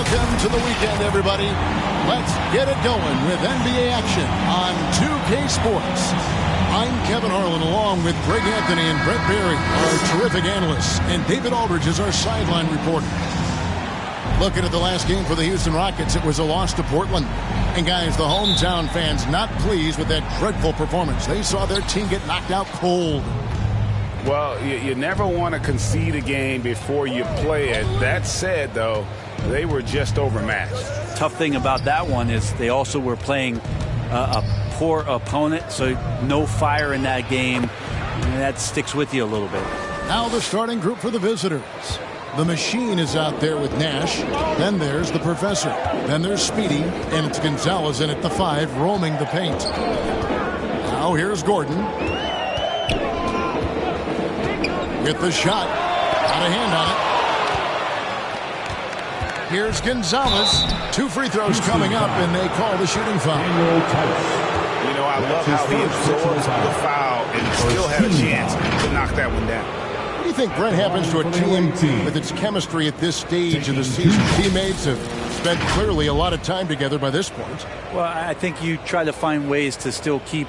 Welcome to the weekend, everybody. Let's get it going with NBA action on 2K Sports. I'm Kevin Harlan, along with Greg Anthony and Brett Barry, our terrific analysts, and David Aldridge is our sideline reporter. Looking at the last game for the Houston Rockets, it was a loss to Portland. And guys, the hometown fans not pleased with that dreadful performance. They saw their team get knocked out cold. Well, you never want to concede a game before you play it. That said, though, they were just overmatched. Tough thing about that one is they also were playing a poor opponent, so no fire in that game, and that sticks with you a little bit. Now the starting group for the visitors. The Machine is out there with Nash. Then there's the Professor. Then there's Speedy, and it's Gonzalez in at the 5, roaming the paint. Now here's Gordon. With the shot. Got a hand on it. Here's Gonzalez. 2 free throws coming up, and they call the shooting foul. You know, I love how he absorbs the foul and still had a chance to knock that one down. What do you think, Brett, happens to a team with its chemistry at this stage of the season? Teammates have spent clearly a lot of time together by this point. Well, I think you try to find ways to still keep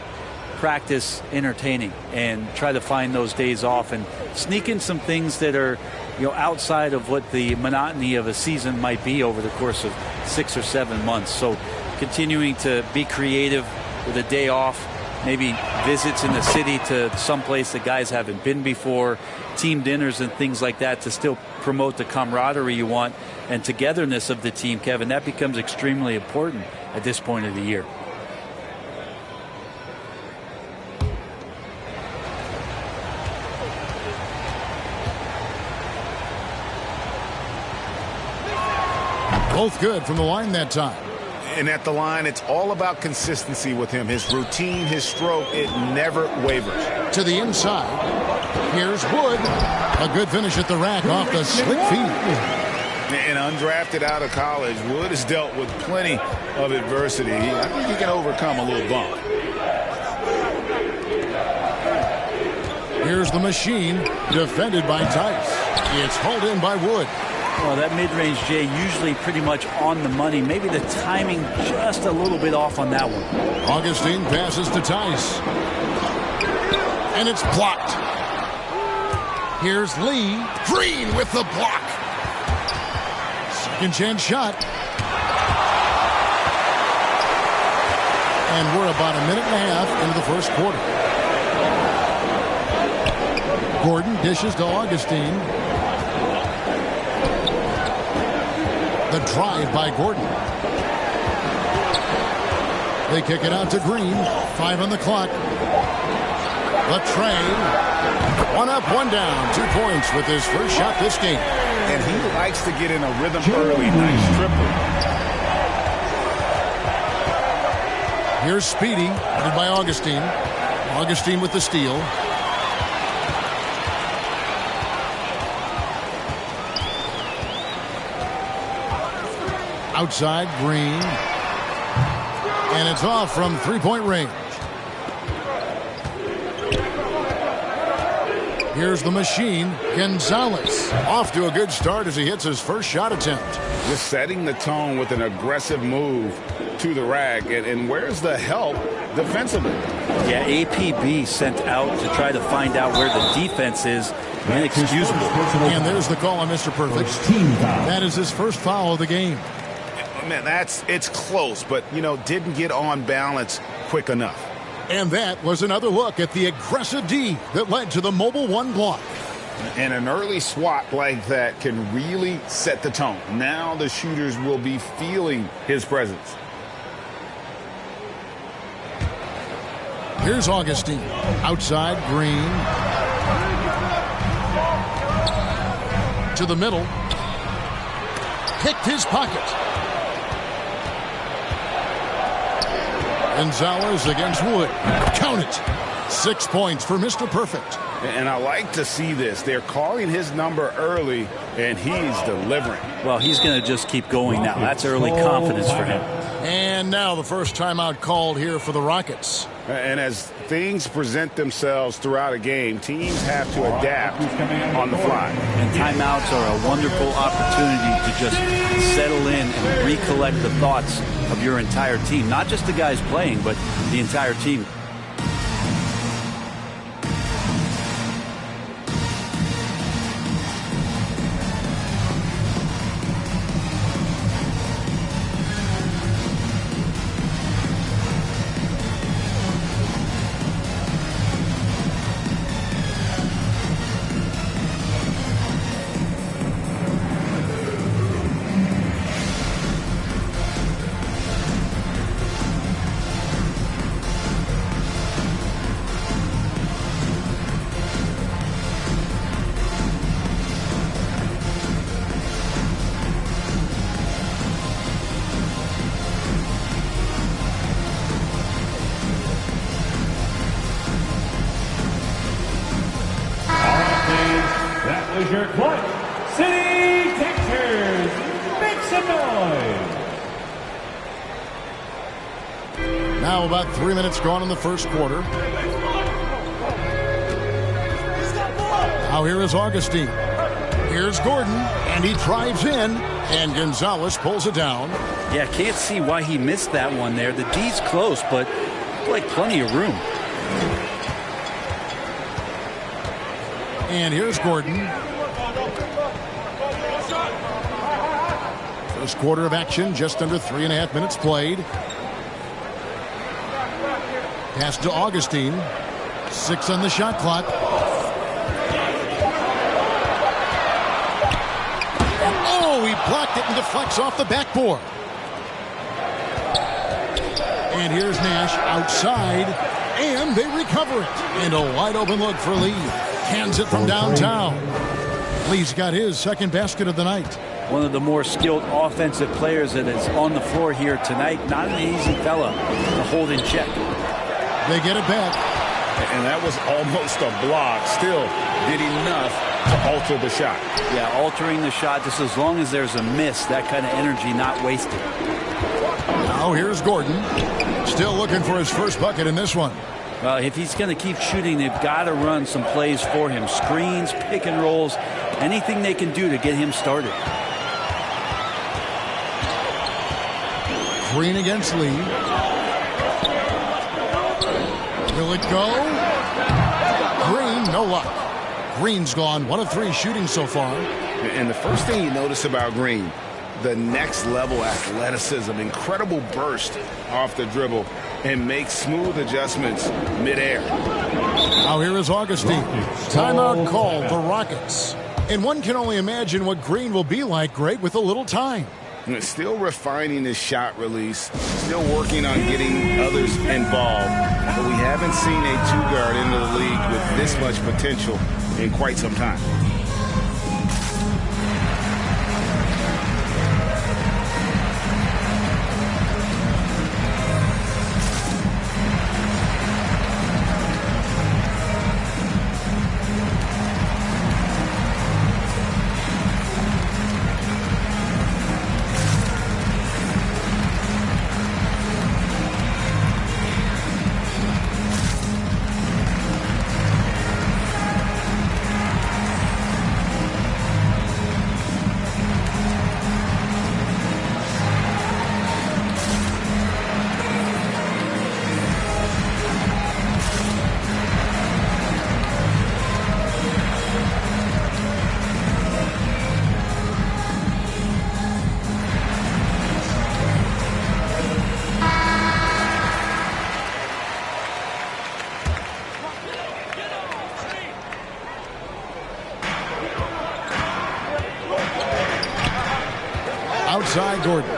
practice entertaining and try to find those days off and sneak in some things that are, you know, outside of what the monotony of a season might be over the course of 6 or 7 months. So continuing to be creative with a day off, maybe visits in the city to someplace that guys haven't been before, team dinners and things like that to still promote the camaraderie you want and togetherness of the team, Kevin. That becomes extremely important at this point of the year. Both good from the line that time. And at the line, it's all about consistency with him. His routine, his stroke, it never wavers. To the inside. Here's Wood. A good finish at the rack off the slick feed. And undrafted out of college, Wood has dealt with plenty of adversity. I think he can overcome a little bump. Here's the Machine, defended by Tice. It's hauled in by Wood. Well, that mid-range, Jay, usually pretty much on the money. Maybe the timing just a little bit off on that one. Augustine passes to Tice. And it's blocked. Here's Lee. Green with the block. Second chance shot. And we're about a minute and a half into the first quarter. Gordon dishes to Augustine. The drive by Gordon. They kick it out to Green. 5 on the clock. Latrey. 1 up, 1 down. 2 points with his first shot this game. And he likes to get in a rhythm early. Nice triple. Here's Speedy, headed by Augustine. Augustine with the steal. Outside, Green. And it's off from 3-point range. Here's the Machine, Gonzalez. Off to a good start as he hits his first shot attempt. Just setting the tone with an aggressive move to the rack. And where's the help defensively? Yeah, APB sent out to try to find out where the defense is. Inexcusable. And there's the call on Mr. Perfect. That is his first foul of the game. Man, it's close, but, you know, didn't get on balance quick enough. And that was another look at the aggressive D that led to the Mobile One block. And an early swat like that can really set the tone. Now the shooters will be feeling his presence. Here's Augustine. Outside, Green. To the middle. Picked his pocket. Gonzalez against Wood. Count it. 6 points for Mr. Perfect. And I like to see this. They're calling his number early, and he's delivering. Well, he's going to just keep going now. That's early confidence for him. And now the first timeout called here for the Rockets. And as things present themselves throughout a game, teams have to adapt on the fly. And timeouts are a wonderful opportunity to just settle in and recollect the thoughts of your entire team. Not just the guys playing, but the entire team. Your Clutch City Pictures. Make some noise. Now about 3 minutes gone in the first quarter. Now here is Augustine. Here's Gordon, and he drives in, and Gonzalez pulls it down. Yeah, can't see why he missed that one there. The D's close, but like plenty of room. And here's Gordon. First quarter of action, just under 3.5 minutes played. Pass to Augustine. 6 on the shot clock. Oh, he blocked it and deflects off the backboard. And here's Nash outside, and they recover it. And a wide open look for Lee. Hands it from downtown. Lee's got his second basket of the night. One of the more skilled offensive players that is on the floor here tonight. Not an easy fella to hold in check. They get it back. And that was almost a block. Still did enough to alter the shot. Yeah, altering the shot just as long as there's a miss. That kind of energy not wasted. Now here's Gordon. Still looking for his first bucket in this one. Well, if he's going to keep shooting, they've got to run some plays for him. Screens, pick and rolls, anything they can do to get him started. Green against Lee. Will it go? Green, no luck. Green's gone 1 of 3 shooting so far. And the first thing you notice about Green, the next level athleticism, incredible burst off the dribble, and makes smooth adjustments midair. Now here is Augustine. Timeout called, the Rockets. And one can only imagine what Green will be like, Greg, with a little time. And still refining his shot release, still working on getting others involved. But we haven't seen a two-guard into the league with this much potential in quite some time. Outside Gordon.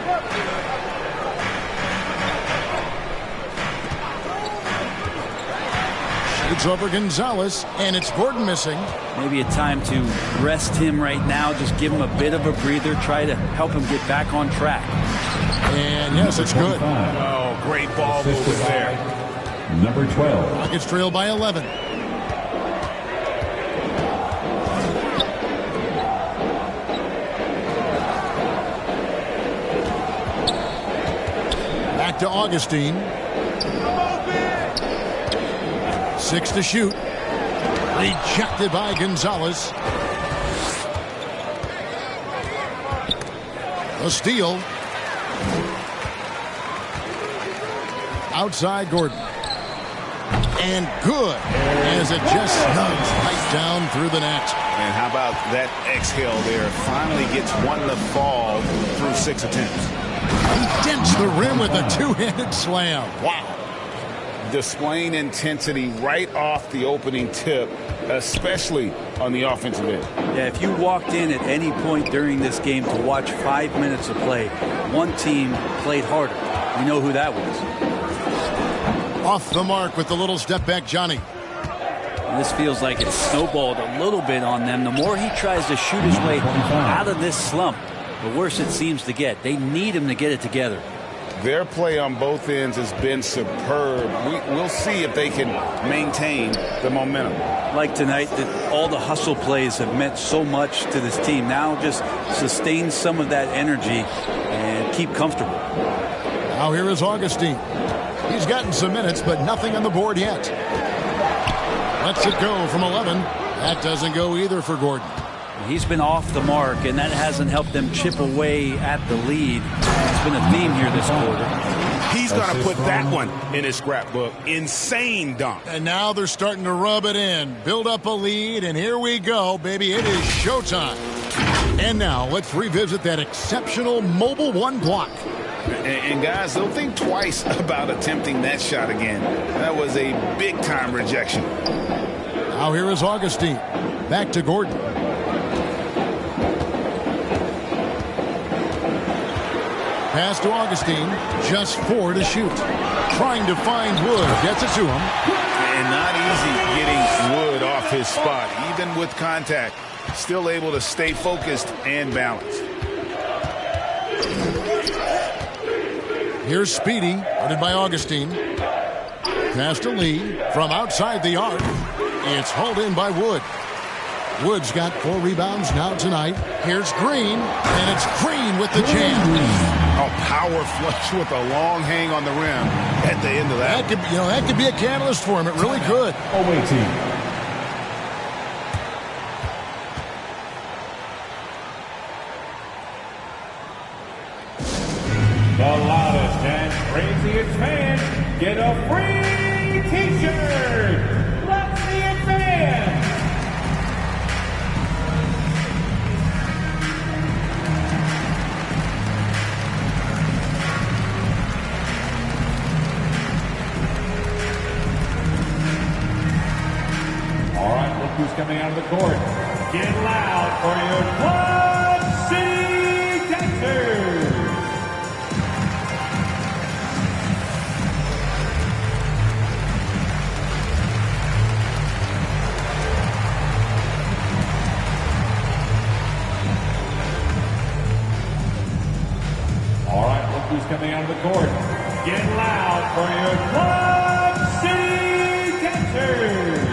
Shades over Gonzalez, and it's Gordon missing. Maybe a time to rest him right now. Just give him a bit of a breather. Try to help him get back on track. And yes, it's good. Oh, great ball movement there. Number 12. Rockets trail by 11. to Augustine. 6 to shoot. Rejected by Gonzalez. A steal. Outside Gordon. And good, as it just snugs right down through the net. And how about that exhale there? Finally gets one to fall through 6 attempts. He dents the rim with a two-handed slam. Wow. Displaying intensity right off the opening tip, especially on the offensive end. Yeah, if you walked in at any point during this game to watch 5 minutes of play, one team played harder. You know who that was. Off the mark with the little step back, Johnny. And this feels like it's snowballed a little bit on them. The more he tries to shoot his way out of this slump, the worse it seems to get. They need him to get it together. Their play on both ends has been superb. We'll see if they can maintain the momentum. Like tonight, that all the hustle plays have meant so much to this team. Now just sustain some of that energy and keep comfortable. Now here is Augustine. He's gotten some minutes, but nothing on the board yet. Lets it go from 11. That doesn't go either for Gordon. He's been off the mark, and that hasn't helped them chip away at the lead. It's been a theme here this quarter. He's going to put that one in his scrapbook. Insane dunk. And now they're starting to rub it in. Build up a lead, and here we go, baby. It is showtime. And now let's revisit that exceptional Mobile One block. And guys, don't think twice about attempting that shot again. That was a big-time rejection. Now here is Augustine. Back to Gordon. Pass to Augustine. Just 4 to shoot. Trying to find Wood. Gets it to him. And not easy getting Wood off his spot. Even with contact, still able to stay focused and balanced. Here's Speedy, guarded by Augustine. Pass to Lee from outside the arc. It's hauled in by Wood. Wood's got 4 rebounds now tonight. Here's Green, and it's Green with the jam. A power flush with a long hang on the rim at the end of that. That could be a catalyst for him. It really could. Away team. The loudest and craziest fans get a free T-shirt. Let's see it, fans. All right, look who's coming out of the court. Get loud for your Quad City Texans. All right, look who's coming out of the court. Get loud for your Quad City Texans.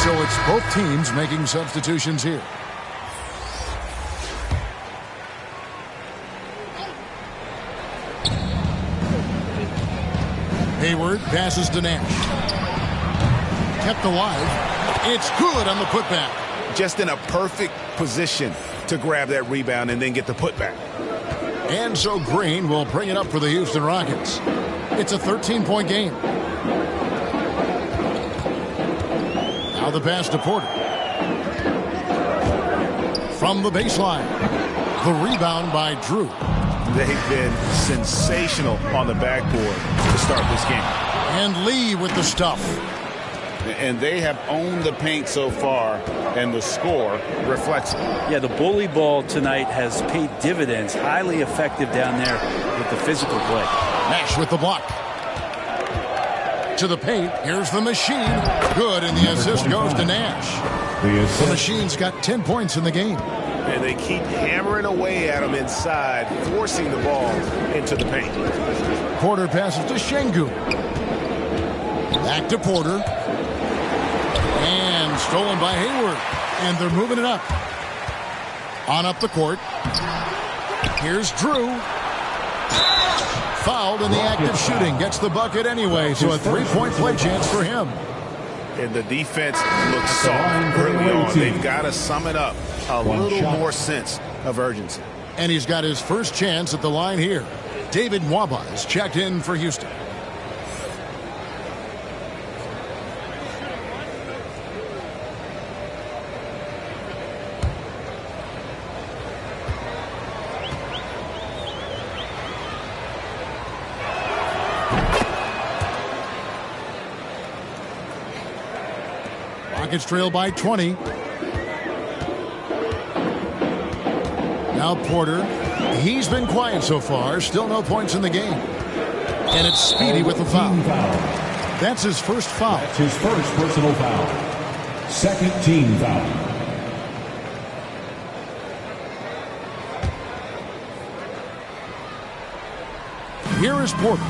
So it's both teams making substitutions here. Hayward passes to Nash. Kept alive. It's good on the putback. Just in a perfect position to grab that rebound and then get the putback. And so Green will bring it up for the Houston Rockets. It's a 13-point game. Now the pass to Porter. From the baseline. The rebound by Drew. They've been sensational on the backboard to start this game. And Lee with the stuff. And they have owned the paint so far, and the score reflects it. Yeah, the bully ball tonight has paid dividends. Highly effective down there with the physical play. Nash with the block. To the paint. Here's the machine. Good, and the assist goes to Nash. The machine's got 10 points in the game. And they keep hammering away at him inside, forcing the ball into the paint. Porter passes to Şengün. Back to Porter. And stolen by Hayward. And they're moving it up. On up the court. Here's Drew. Fouled in the act of shooting. Gets the bucket anyway, so a three-point play chance for him. And the defense looks soft early on. They've got to sum it up. A little more sense of urgency. And he's got his first chance at the line here. David Nwaba is checked in for Houston. Rockets trail by 20. Now Porter. He's been quiet so far. Still no points in the game. And it's Speedy with the foul. That's his first foul. That's his first personal foul. Second team foul. Here is Porter.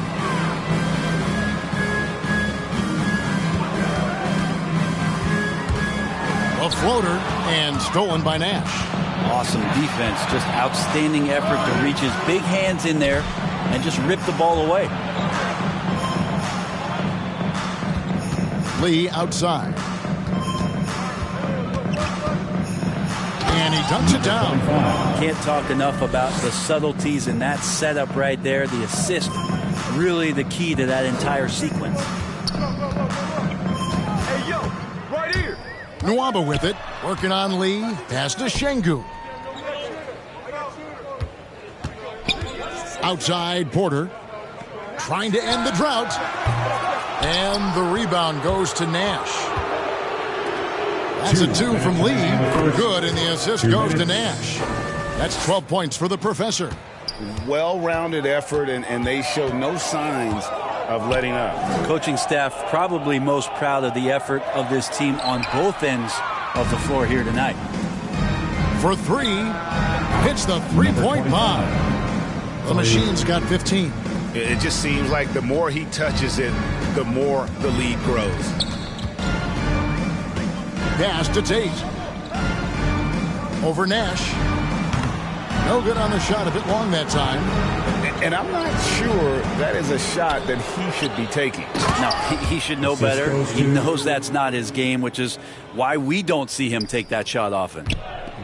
A floater and stolen by Nash. Awesome defense. Just outstanding effort to reach his big hands in there and just rip the ball away. Lee outside. And he dunks it down. Can't talk enough about the subtleties in that setup right there. The assist, really the key to that entire sequence. Hey, yo, right here. Nwaba with it. Working on Lee. Pass to Şengün. Outside Porter. Trying to end the drought. And the rebound goes to Nash. That's a 2 from Lee. Good, and the assist goes to Nash. That's 12 points for the professor. Well-rounded effort, and they show no signs of letting up. Coaching staff probably most proud of the effort of this team on both ends of the floor here tonight. For three, hits the three-point bomb. The machine's got 15. It just seems like the more he touches it, the more the lead grows. Pass to Tate. Over Nash. No good on the shot, a bit long that time. And I'm not sure that is a shot that he should be taking. No, he should know better. He knows that's not his game, which is why we don't see him take that shot often.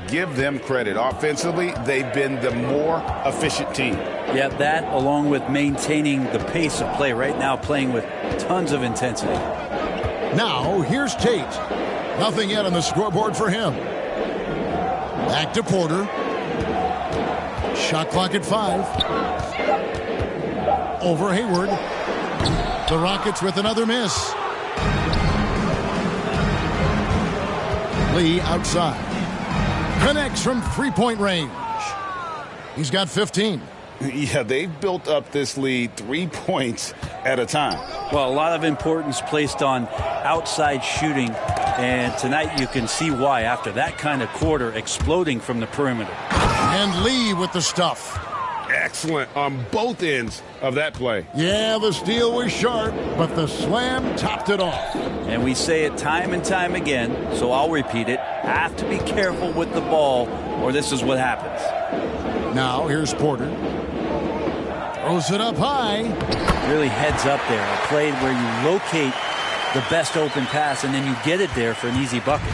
Give them credit. Offensively, they've been the more efficient team. Yeah, that along with maintaining the pace of play right now, playing with tons of intensity. Now, here's Tate. Nothing yet on the scoreboard for him. Back to Porter. Shot clock at 5. Over Hayward. The Rockets with another miss. Lee outside. Connects from three-point range. He's got 15. Yeah, they've built up this lead 3 points at a time. Well, a lot of importance placed on outside shooting, and tonight you can see why after that kind of quarter exploding from the perimeter. And Lee with the stuff. Excellent on both ends of that play. Yeah, the steal was sharp, but the slam topped it off. And we say it time and time again, so I'll repeat it. Have to be careful with the ball, or this is what happens. Now, here's Porter. Throws it up high. Really heads up there. A play where you locate the best open pass, and then you get it there for an easy bucket.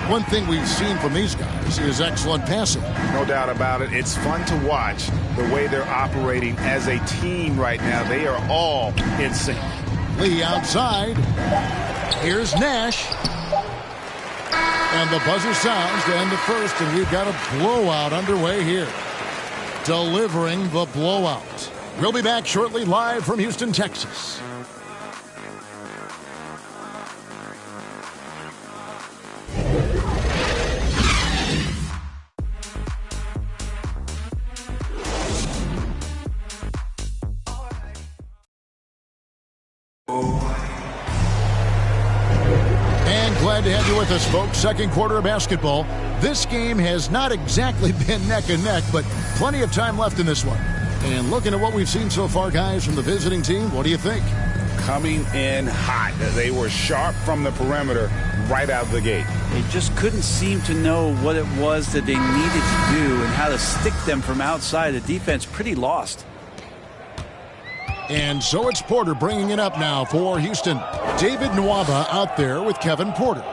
One thing we've seen from these guys is excellent passing. No doubt about it. It's fun to watch the way they're operating as a team right now. They are all in sync. Lee outside. Here's Nash. And the buzzer sounds to end the first, and we've got a blowout underway here. Delivering the blowout. We'll be back shortly, live from Houston, Texas. Glad to have you with us, folks. Second quarter of basketball. This game has not exactly been neck and neck, but plenty of time left in this one. And looking at what we've seen so far, guys, from the visiting team, what do you think? coming in hot. They were sharp from the perimeter right out of the gate. They just couldn't seem to know what it was that they needed to do and how to stick them from outside. The defense pretty lost. And so it's Porter bringing it up now for Houston. David Nwaba out there with Kevin Porter.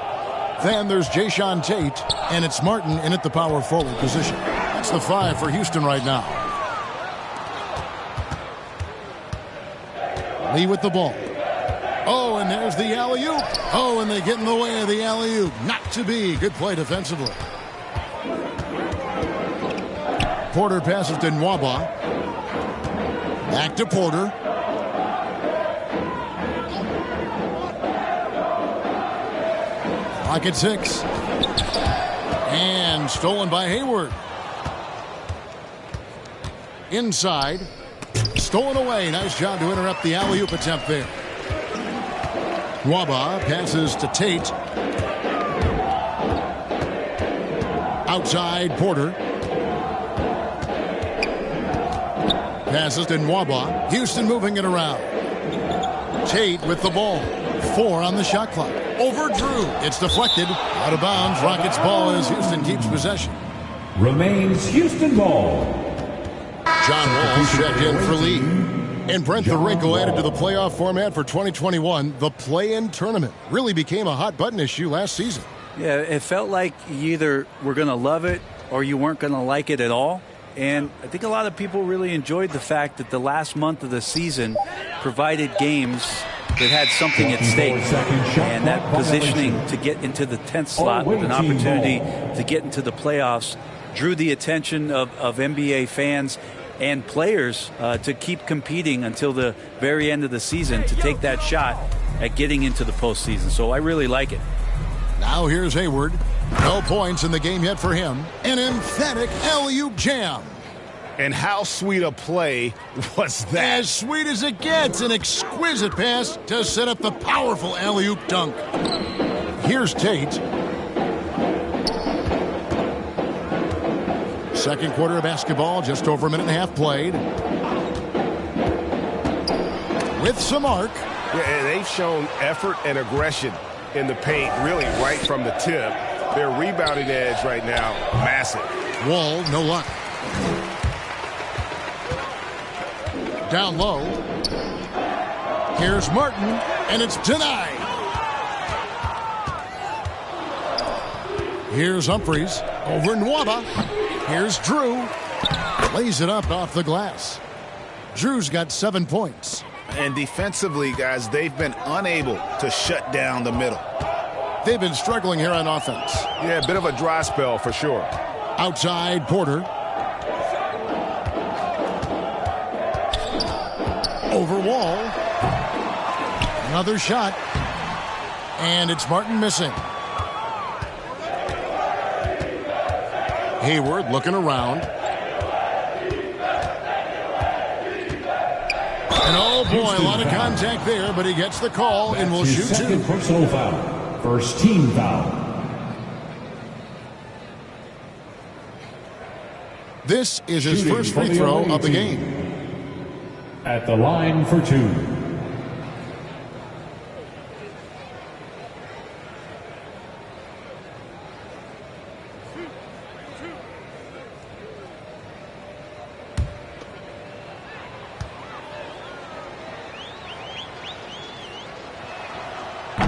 Then there's Jayshawn Tate, and it's Martin in at the power forward position. That's the 5 for Houston right now. Lee with the ball. Oh, and there's the alley-oop. Oh, and they get in the way of the alley-oop. Not to be. Good play defensively. Porter passes to Nwaba. Back to Porter. Clock at 6. And stolen by Hayward. Inside. Stolen away. Nice job to interrupt the alley-oop attempt there. Nwaba passes to Tate. Outside Porter. Passes to Nwaba. Houston moving it around. Tate with the ball. 4 on the shot clock. Over Drew. It's deflected. Out of bounds. Rockets ball as Houston keeps possession. Remains Houston ball. John Wall checked in for Lee. And Brent, the wrinkle added to the playoff format for 2021, the play-in tournament. Really became a hot-button issue last season. Yeah, it felt like you either were going to love it or you weren't going to like it at all. And I think a lot of people really enjoyed the fact that the last month of the season provided games that had something at stake. And that positioning to get into the 10th slot with an opportunity to get into the playoffs drew the attention of NBA fans and players to keep competing until the very end of the season to take that shot at getting into the postseason. So I really like it. Now here's Hayward. No points in the game yet for him. An emphatic alley-oop jam. And how sweet a play was that? As sweet as it gets. An exquisite pass to set up the powerful alley-oop dunk. Here's Tate. Second quarter of basketball, just over a minute and a half played. With some arc. Yeah, they've shown effort and aggression in the paint, really right from the tip. Their rebounding edge right now, massive. Wall, no luck. Down low. Here's Martin, and it's denied. Here's Humphries. Over Nwaba. Here's Drew. Lays it up off the glass. Drew's got 7 points. And defensively, guys, they've been unable to shut down the middle. They've been struggling here on offense. Yeah, a bit of a dry spell for sure. Outside Porter. Over Wall. Another shot. And it's Martin missing. Hayward looking around. And oh boy, a lot of contact there, but he gets the call and will shoot 2. Second personal foul. First team foul. This is his first free throw of the game. At the line for 2.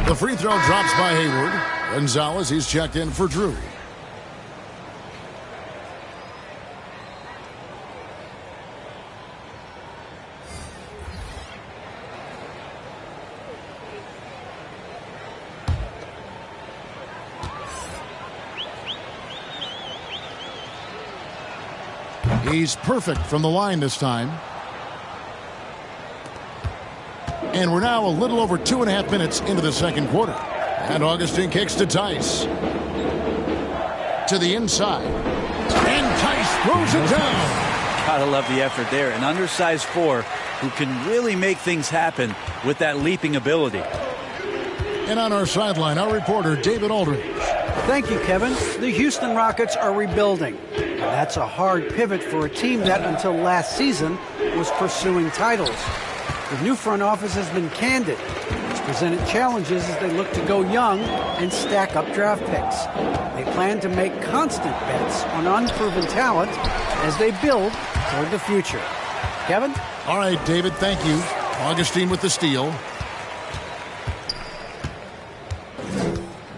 The free throw drops by Hayward. Gonzalez, he's checked in for Drew. He's perfect from the line this time. And we're now a little over 2.5 minutes into the second quarter. And Augustine kicks to Tice. To the inside. And Tice throws it down. Gotta love the effort there. An undersized 4 who can really make things happen with that leaping ability. And on our sideline, our reporter, David Aldridge. Thank you, Kevin. The Houston Rockets are rebuilding. And that's a hard pivot for a team that, until last season, was pursuing titles. The new front office has been candid. It's presented challenges as they look to go young and stack up draft picks. They plan to make constant bets on unproven talent as they build toward the future. Kevin? All right, David, thank you. Augustine with the steal.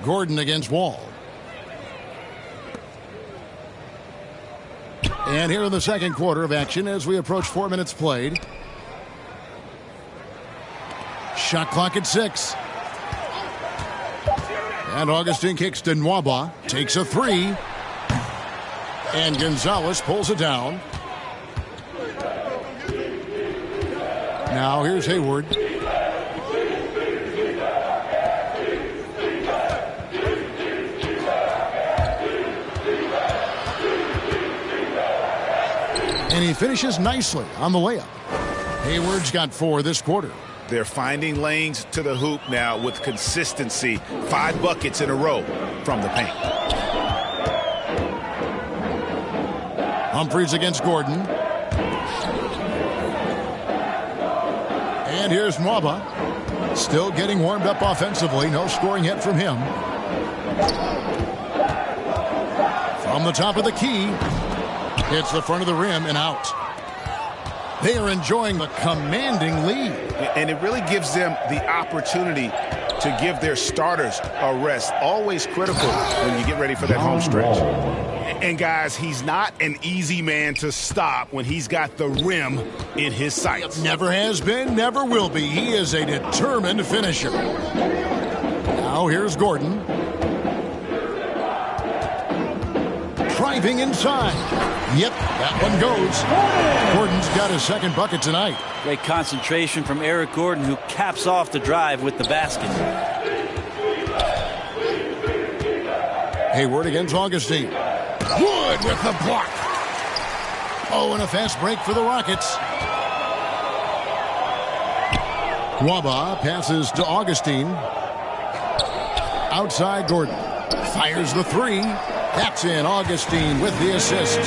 Gordon against Wall. And here in the second quarter of action as we approach 4 minutes played. Shot clock at 6. And Augustine kicks to Nwaba. Takes a 3. And Gonzalez pulls it down. Now here's Hayward. And he finishes nicely on the layup. Hayward's got 4 this quarter. They're finding lanes to the hoop now with consistency. 5 buckets in a row from the paint. Humphries against Gordon. And here's Nwaba. Still getting warmed up offensively. No scoring yet from him. From the top of the key. Hits the front of the rim and out. They are enjoying the commanding lead. And it really gives them the opportunity to give their starters a rest. Always critical when you get ready for that home stretch. And guys, he's not an easy man to stop when he's got the rim in his sights. Never has been, never will be. He is a determined finisher. Now here's Gordon. Driving inside. Yep, that one goes. Gordon's got his second bucket tonight. Great concentration from Eric Gordon, who caps off the drive with the basket. Hayward against Augustine. Wood with the block. Oh, and a fast break for the Rockets. Nwaba passes to Augustine. Outside Gordon. Fires the 3. That's in. Augustine with the assist.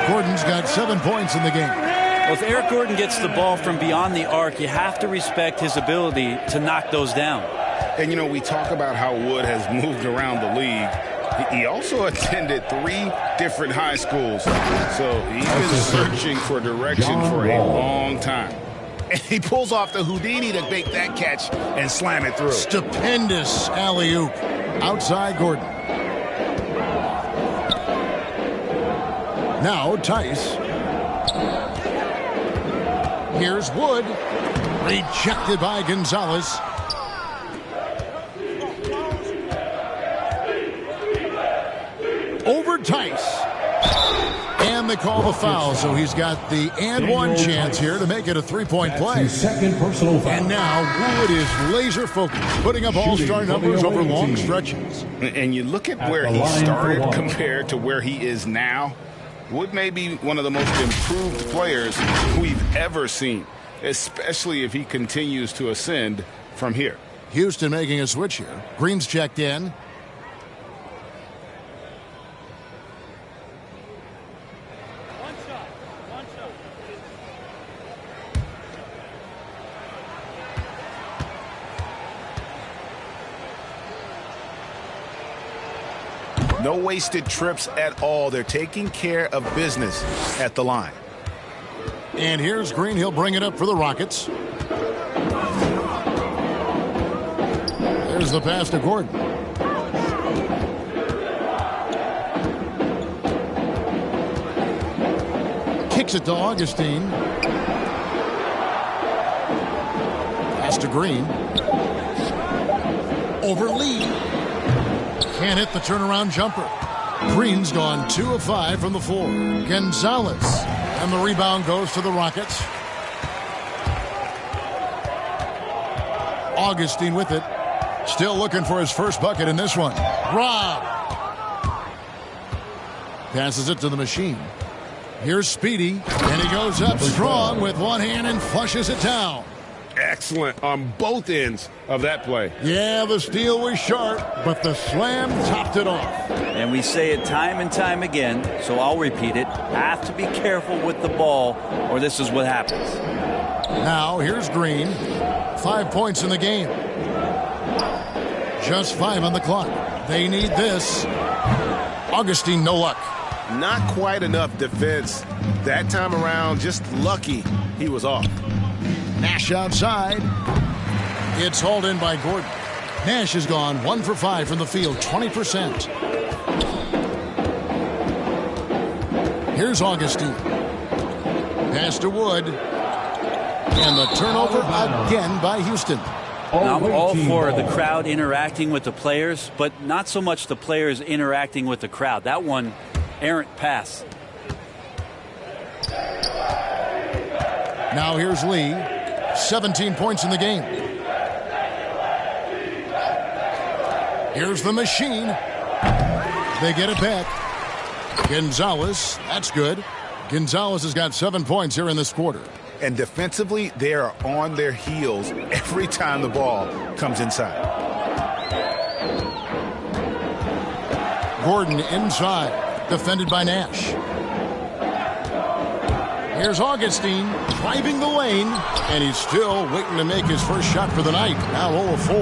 Gordon's got 7 points in the game. Well, if Eric Gordon gets the ball from beyond the arc, you have to respect his ability to knock those down. And, you know, we talk about how Wood has moved around the league. He also attended 3 different high schools. So he's been searching for direction for a long time. And he pulls off the Houdini to make that catch and slam it through. Stupendous alley-oop. Outside Gordon. Now Tice. Here's Wood. Rejected by Gonzalez. Over Tice. And they call the foul, so he's got the and one chance here to make it a 3-point play. Second personal foul. And now Wood is laser focused, putting up all-star numbers over long stretches. And you look at where he started compared to where he is now. Wood may be one of the most improved players we've ever seen, especially if he continues to ascend from here. Houston making a switch here. Green's checked in. No wasted trips at all. They're taking care of business at the line. And here's Green. He'll bring it up for the Rockets. There's the pass to Gordon. Kicks it to Augustine. Pass to Green. Over Lee. Can't hit the turnaround jumper. Green's gone 2 of 5 from the floor. Gonzalez. And the rebound goes to the Rockets. Augustine with it. Still looking for his first bucket in this one. Rob. Passes it to the machine. Here's Speedy. And he goes up strong with one hand and flushes it down. Excellent on both ends of that play. Yeah, the steal was sharp, but the slam topped it off. And we say it time and time again, so I'll repeat it. Have to be careful with the ball, or this is what happens. Now here's Green. 5 points in the game. Just 5 on the clock. They need this. Augustine, no luck. Not quite enough defense that time around. Just lucky he was off. Nash outside. It's hauled in by Gordon. Nash is gone 1 for 5 from the field, 20%. Here's Augustine. Pass to Wood. And the turnover again by Houston. Now, I'm all for the crowd interacting with the players, but not so much the players interacting with the crowd. That one, errant pass. Now here's Lee. 17 points in the game. Here's the machine. They get it back. Gonzalez, that's good. Gonzalez has got 7 points here in this quarter. And defensively, they are on their heels every time the ball comes inside. Gordon inside, defended by Nash. Here's Augustine driving the lane, and he's still waiting to make his first shot for the night. Now 0 of 4.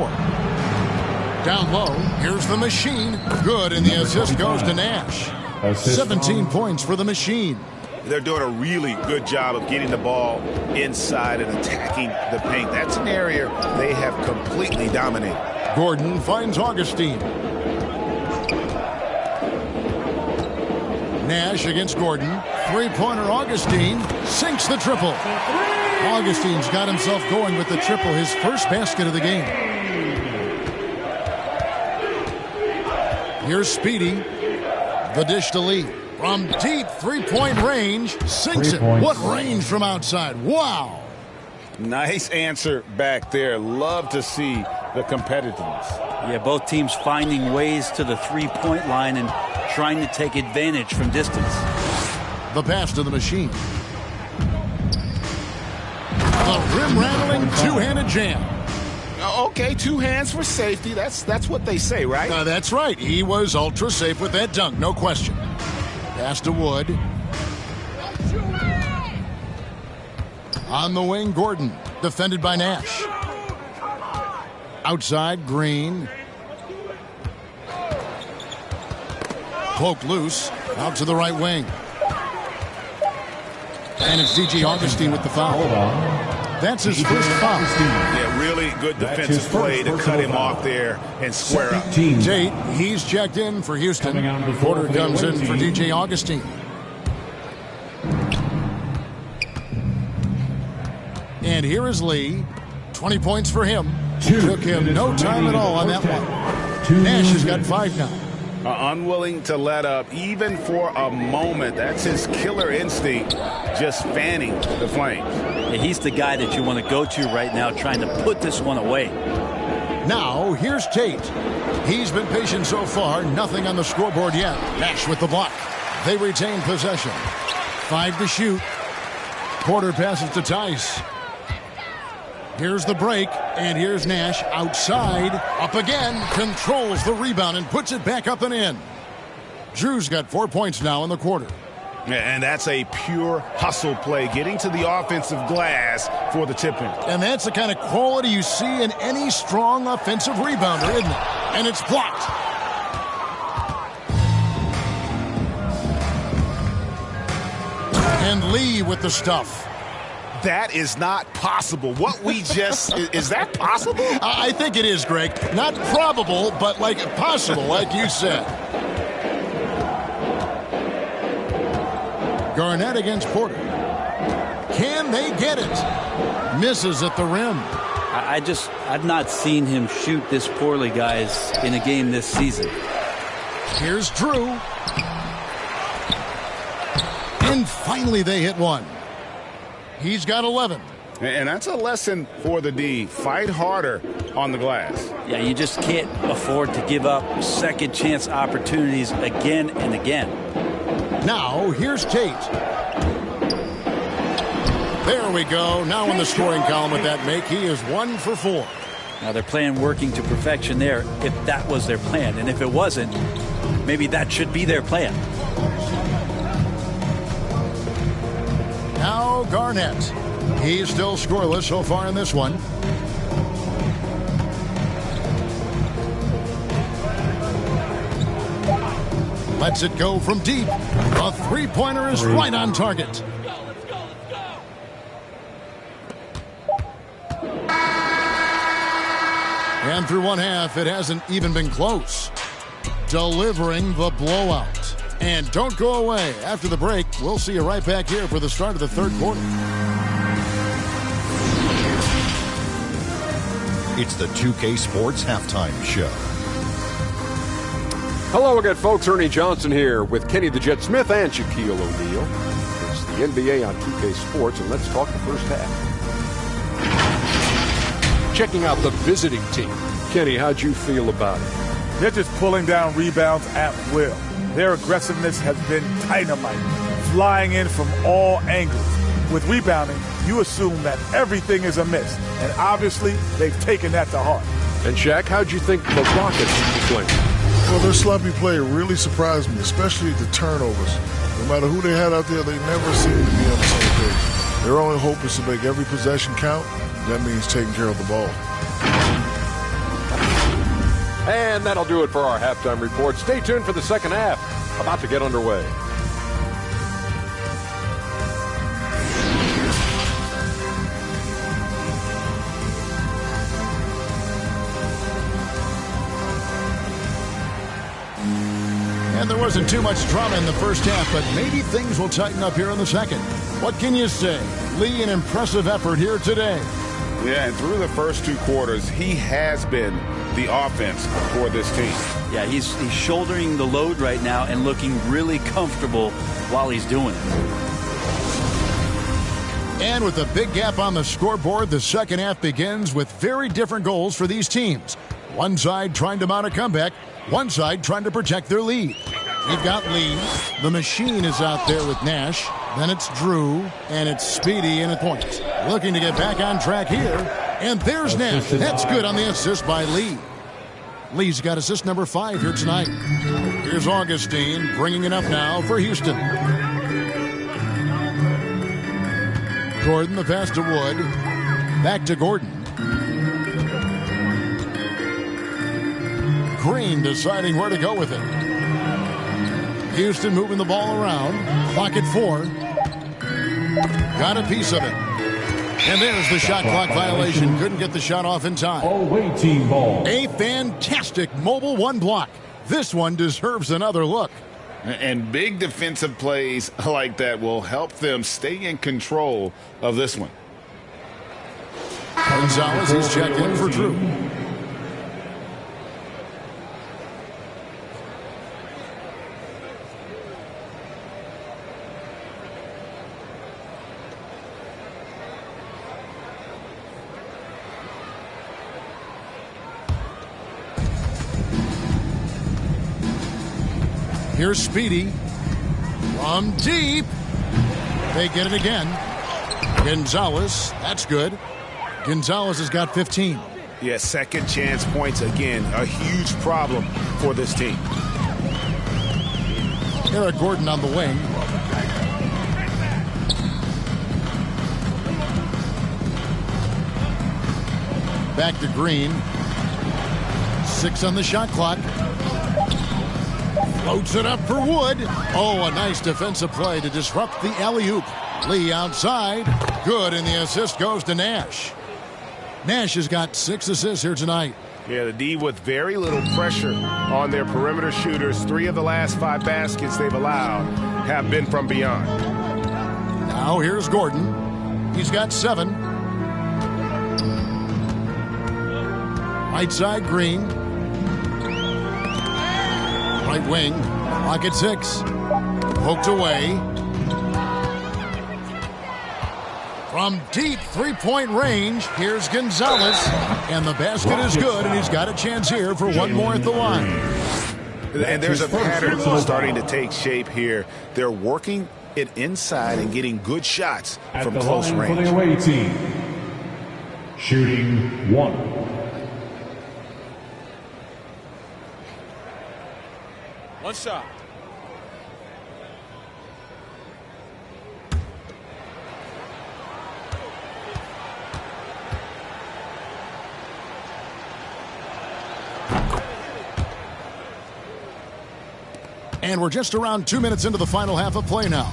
Down low, here's the machine. Good, and the assist goes to Nash. 17 points for the machine. They're doing a really good job of getting the ball inside and attacking the paint. That's an area they have completely dominated. Gordon finds Augustine. Nash against Gordon. Three-pointer Augustine sinks the triple. Augustine's got himself going with the triple, his first basket of the game. Here's Speedy. The dish to Lee. From deep three-point range, sinks it. What range from outside. Wow. Nice answer back there. Love to see the competitiveness. Yeah, both teams finding ways to the three-point line and trying to take advantage from distance. The pass to the machine. The rim-rattling two-handed jam. Okay, 2 hands for safety. That's what they say, right? That's right. He was ultra safe with that dunk, no question. Pass to Wood. On the wing, Gordon. Defended by Nash. Outside, Green. Cloak loose. Out to the right wing. And it's DJ Augustine with the foul. That's his first foul. Yeah, really good defensive play to cut him off there and square up. Tate, he's checked in for Houston. Porter comes in for DJ Augustine. And here is Lee. 20 points for him. Took him no time at all on that one. Nash has got 5 now. Unwilling to let up even for a moment. That's his killer instinct, just fanning the flames. Yeah, he's the guy that you want to go to right now, trying to put this one away. Now, here's Tate. He's been patient so far. Nothing on the scoreboard yet. Nash with the block. They retain possession. 5 to shoot. Porter passes to Tice. Here's the break, and here's Nash outside. Up again, controls the rebound and puts it back up and in. Drew's got 4 points now in the quarter. And that's a pure hustle play, getting to the offensive glass for the tip-in. And that's the kind of quality you see in any strong offensive rebounder, isn't it? And it's blocked. And Lee with the stuff. That is not possible. What we just... is that possible? I think it is, Greg. Not probable, but like possible, like you said. Garnett against Porter. Can they get it? Misses at the rim. I've not seen him shoot this poorly, guys, in a game this season. Here's Drew. And finally they hit one. He's got 11. And that's a lesson for the D. Fight harder on the glass. Yeah, you just can't afford to give up second chance opportunities again and again. Now, here's Tate. There we go. Now in the scoring column with that make, he is 1 for 4. Now they're playing working to perfection there if that was their plan. And if it wasn't, maybe that should be their plan. Now Garnett. He's still scoreless so far in this one. Lets it go from deep. The three-pointer is right on target. And through one half, it hasn't even been close. Delivering the blowout. And don't go away. After the break, we'll see you right back here for the start of the third quarter. It's the 2K Sports Halftime Show. Hello again, folks. Ernie Johnson here with Kenny the Jet Smith and Shaquille O'Neal. It's the NBA on 2K Sports, and let's talk the first half. Checking out the visiting team. Kenny, how'd you feel about it? They're just pulling down rebounds at will. Their aggressiveness has been dynamite, flying in from all angles. With rebounding, you assume that everything is a miss, and obviously they've taken that to heart. And Shaq, how'd you think the Rockets played? Well, their sloppy play really surprised me, especially the turnovers. No matter who they had out there, they never seem to be on the same page. Their only hope is to make every possession count. That means taking care of the ball. And that'll do it for our halftime report. Stay tuned for the second half. About to get underway. And there wasn't too much drama in the first half, but maybe things will tighten up here in the second. What can you say? Lee, an impressive effort here today. Yeah, and through the first two quarters, he has been the offense for this team. Yeah, he's shouldering the load right now and looking really comfortable while he's doing it. And with a big gap on the scoreboard, the second half begins with very different goals for these teams. One side trying to mount a comeback, one side trying to protect their lead. You've got Lee. The machine is out there with Nash. Then it's Drew, and it's Speedy in at point. Looking to get back on track here. And there's Nash. That's good on the assist by Lee. Lee's got assist number 5 here tonight. Here's Augustine bringing it up now for Houston. Gordon, the pass to Wood. Back to Gordon. Green deciding where to go with it. Houston moving the ball around. Clock at 4. Got a piece of it. And there's the shot clock violation. Couldn't get the shot off in time. Away team ball. A fantastic mobile one block. This one deserves another look. And big defensive plays like that will help them stay in control of this one. Gonzalez, he's checked in for Drew. Here's Speedy from deep. They get it again. Gonzalez, that's good. Gonzalez has got 15. Yeah, second chance points again. A huge problem for this team. Eric Gordon on the wing. Back to Green. 6 on the shot clock. Floats it up for Wood. Oh, a nice defensive play to disrupt the alley-oop. Lee outside. Good, and the assist goes to Nash. Nash has got 6 assists here tonight. Yeah, the D with very little pressure on their perimeter shooters. 3 of the last 5 baskets they've allowed have been from beyond. Now here's Gordon. He's got 7. Right side, Green. Right wing, clock at 6. Poked away. From deep three-point range, here's Gonzalez. And the basket is good, and he's got a chance here for one more at the line. And there's a pattern starting to take shape here. They're working it inside and getting good shots from close range. For the away team, shooting 1. One shot. And we're just around 2 minutes into the final half of play now.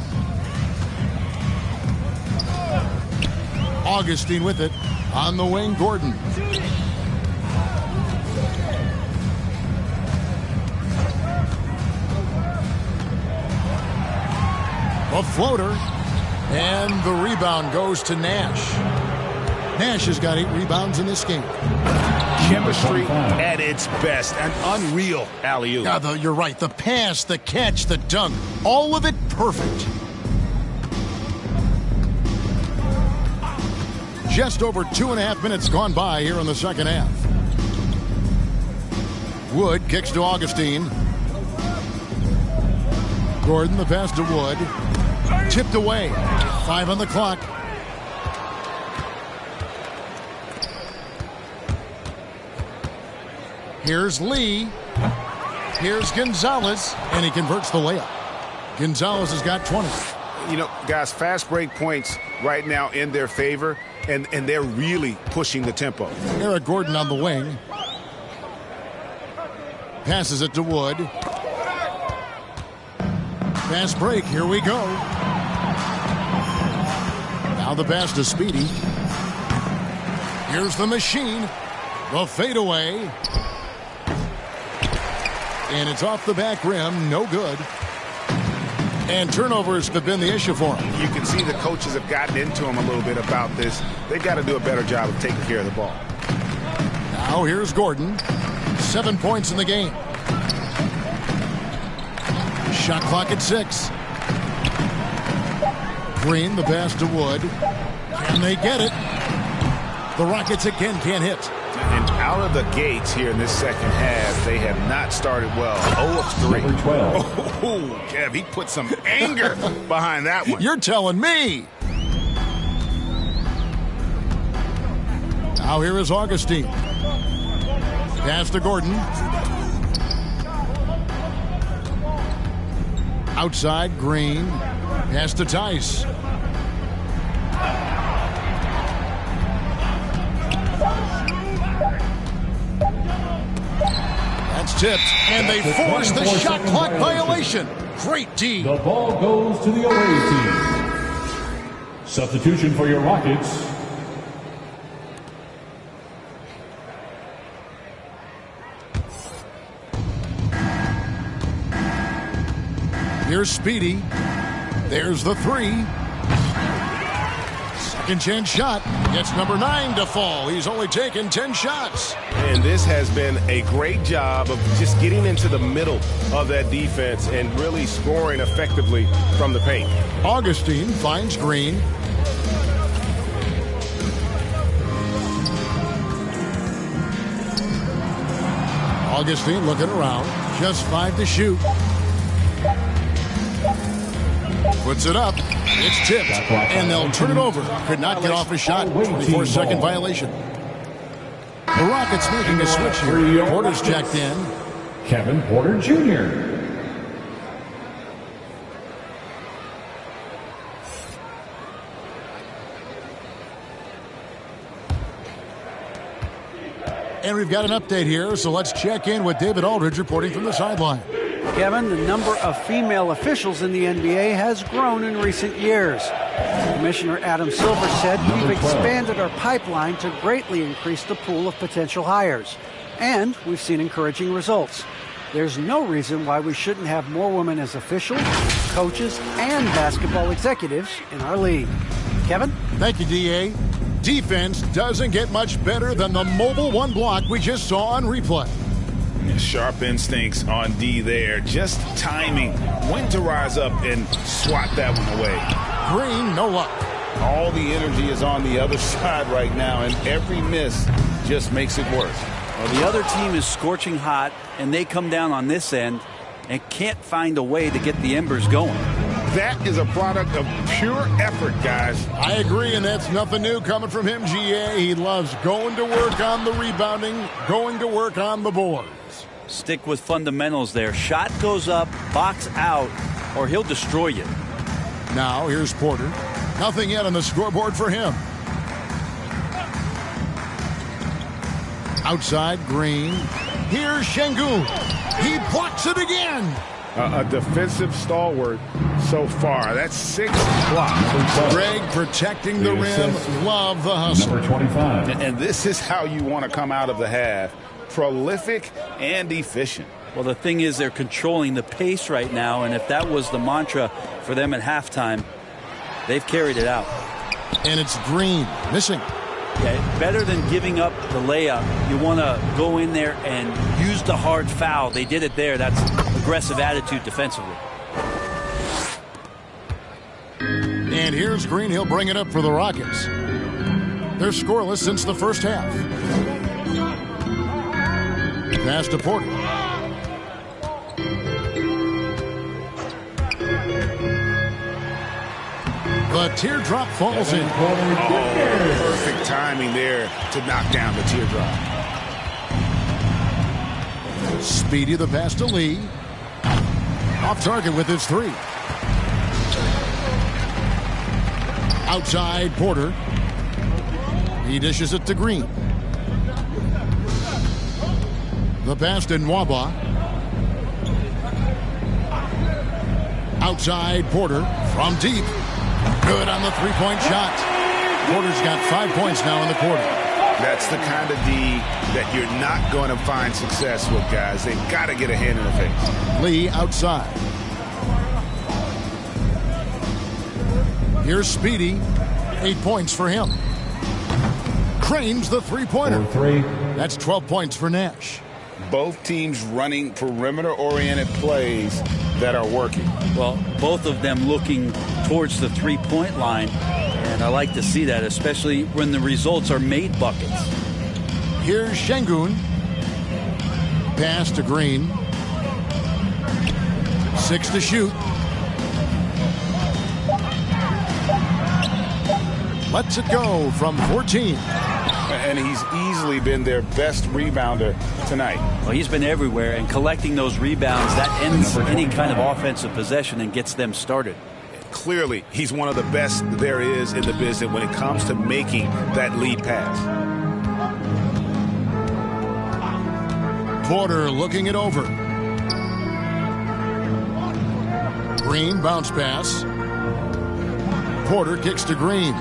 Augustine with it. On the wing, Gordon. A floater. And the rebound goes to Nash. Nash has got 8 rebounds in this game. Chemistry at its best. An unreal alley-oop. Yeah, you're right. The pass, the catch, the dunk. All of it perfect. Just over 2.5 minutes gone by here in the second half. Wood kicks to Augustine. Gordon, the pass to Wood. Tipped away. 5 on the clock. Here's Lee. Here's Gonzalez. And he converts the layup. Gonzalez has got 20. You know, guys, fast break points right now in their favor, and they're really pushing the tempo. Eric Gordon on the wing. Passes it to Wood. Fast break. Here we go. Now the pass to Speedy. Here's the machine. The fadeaway. And it's off the back rim. No good. And turnovers have been the issue for him. You can see the coaches have gotten into him a little bit about this. They've got to do a better job of taking care of the ball. Now here's Gordon. 7 points in the game. Shot clock at 6. Green, the pass to Wood. Can they get it? The Rockets again can't hit. And out of the gates here in this second half, they have not started well. 0 of 3. Number 12. Oh, Kev, he put some anger behind that one. You're telling me. Now here is Augustine. Pass to Gordon. Outside, Green. Pass to Tice. That's tipped, and they force the shot clock violation. Great D. The ball goes to the away team. Substitution for your Rockets. Here's Speedy. There's the 3. Second chance shot. Gets number 9 to fall. He's only taken 10 shots. And this has been a great job of just getting into the middle of that defense and really scoring effectively from the paint. Augustine finds Green. Augustine looking around. Just 5 to shoot. Puts it up. It's tipped. And they'll turn it over. Could not get off a shot. 24-second violation. The Rockets making a switch here. Porter's checked in. Kevin Porter Jr. And we've got an update here, so let's check in with David Aldridge reporting from the sideline. Kevin, the number of female officials in the NBA has grown in recent years. Commissioner Adam Silver said, "We've expanded our pipeline to greatly increase the pool of potential hires, and we've seen encouraging results. There's no reason why we shouldn't have more women as officials, coaches, and basketball executives in our league." Kevin? Thank you, D.A. Defense doesn't get much better than the mobile one block we just saw on replay. Sharp instincts on D there. Just timing when to rise up and swat that one away. Green, no luck. All the energy is on the other side right now, and every miss just makes it worse. Well, the other team is scorching hot, and they come down on this end and can't find a way to get the embers going. That is a product of pure effort, guys. I agree, and that's nothing new coming from him, GA. He loves going to work on the rebounding, going to work on the boards. Stick with fundamentals there. Shot goes up, box out, or he'll destroy you. Now, here's Porter. Nothing yet on the scoreboard for him. Outside, Green. Here's Şengün. He blocks it again. a defensive stalwart so far. That's 6 blocks. Greg protecting the rim. Love the hustle. Number 25. And this is how you want to come out of the half. Prolific and efficient. Well, the thing is they're controlling the pace right now, and if that was the mantra for them at halftime, they've carried it out. And it's Green missing. Yeah, better than giving up the layup. You want to go in there and use the hard foul. They did it there. That's aggressive attitude defensively. And here's Green. He'll bring it up for the Rockets. They're scoreless since the first half. Pass to Porter. The teardrop falls in. Oh, perfect timing there to knock down the teardrop. Speedy the pass to Lee. Off target with his 3. Outside Porter. He dishes it to Green. The pass to Nwaba. Outside Porter from deep. Good on the 3-point shot. Porter's got 5 points now in the quarter. That's the kind of D that you're not going to find success with, guys. They've got to get a hand in the face. Lee outside. Here's Speedy. 8 points for him. Cranes the 3-pointer. That's 12 points for Nash. Both teams running perimeter-oriented plays that are working. Well, both of them looking towards the 3-point line, and I like to see that, especially when the results are made buckets. Here's Şengün. Pass to Green. 6 to shoot. Lets it go from 14. And he's easily been their best rebounder tonight. Well, he's been everywhere, and collecting those rebounds, that ends any kind of offensive possession and gets them started. Clearly, he's one of the best there is in the business when it comes to making that lead pass. Porter looking it over. Green bounce pass. Porter kicks to Green.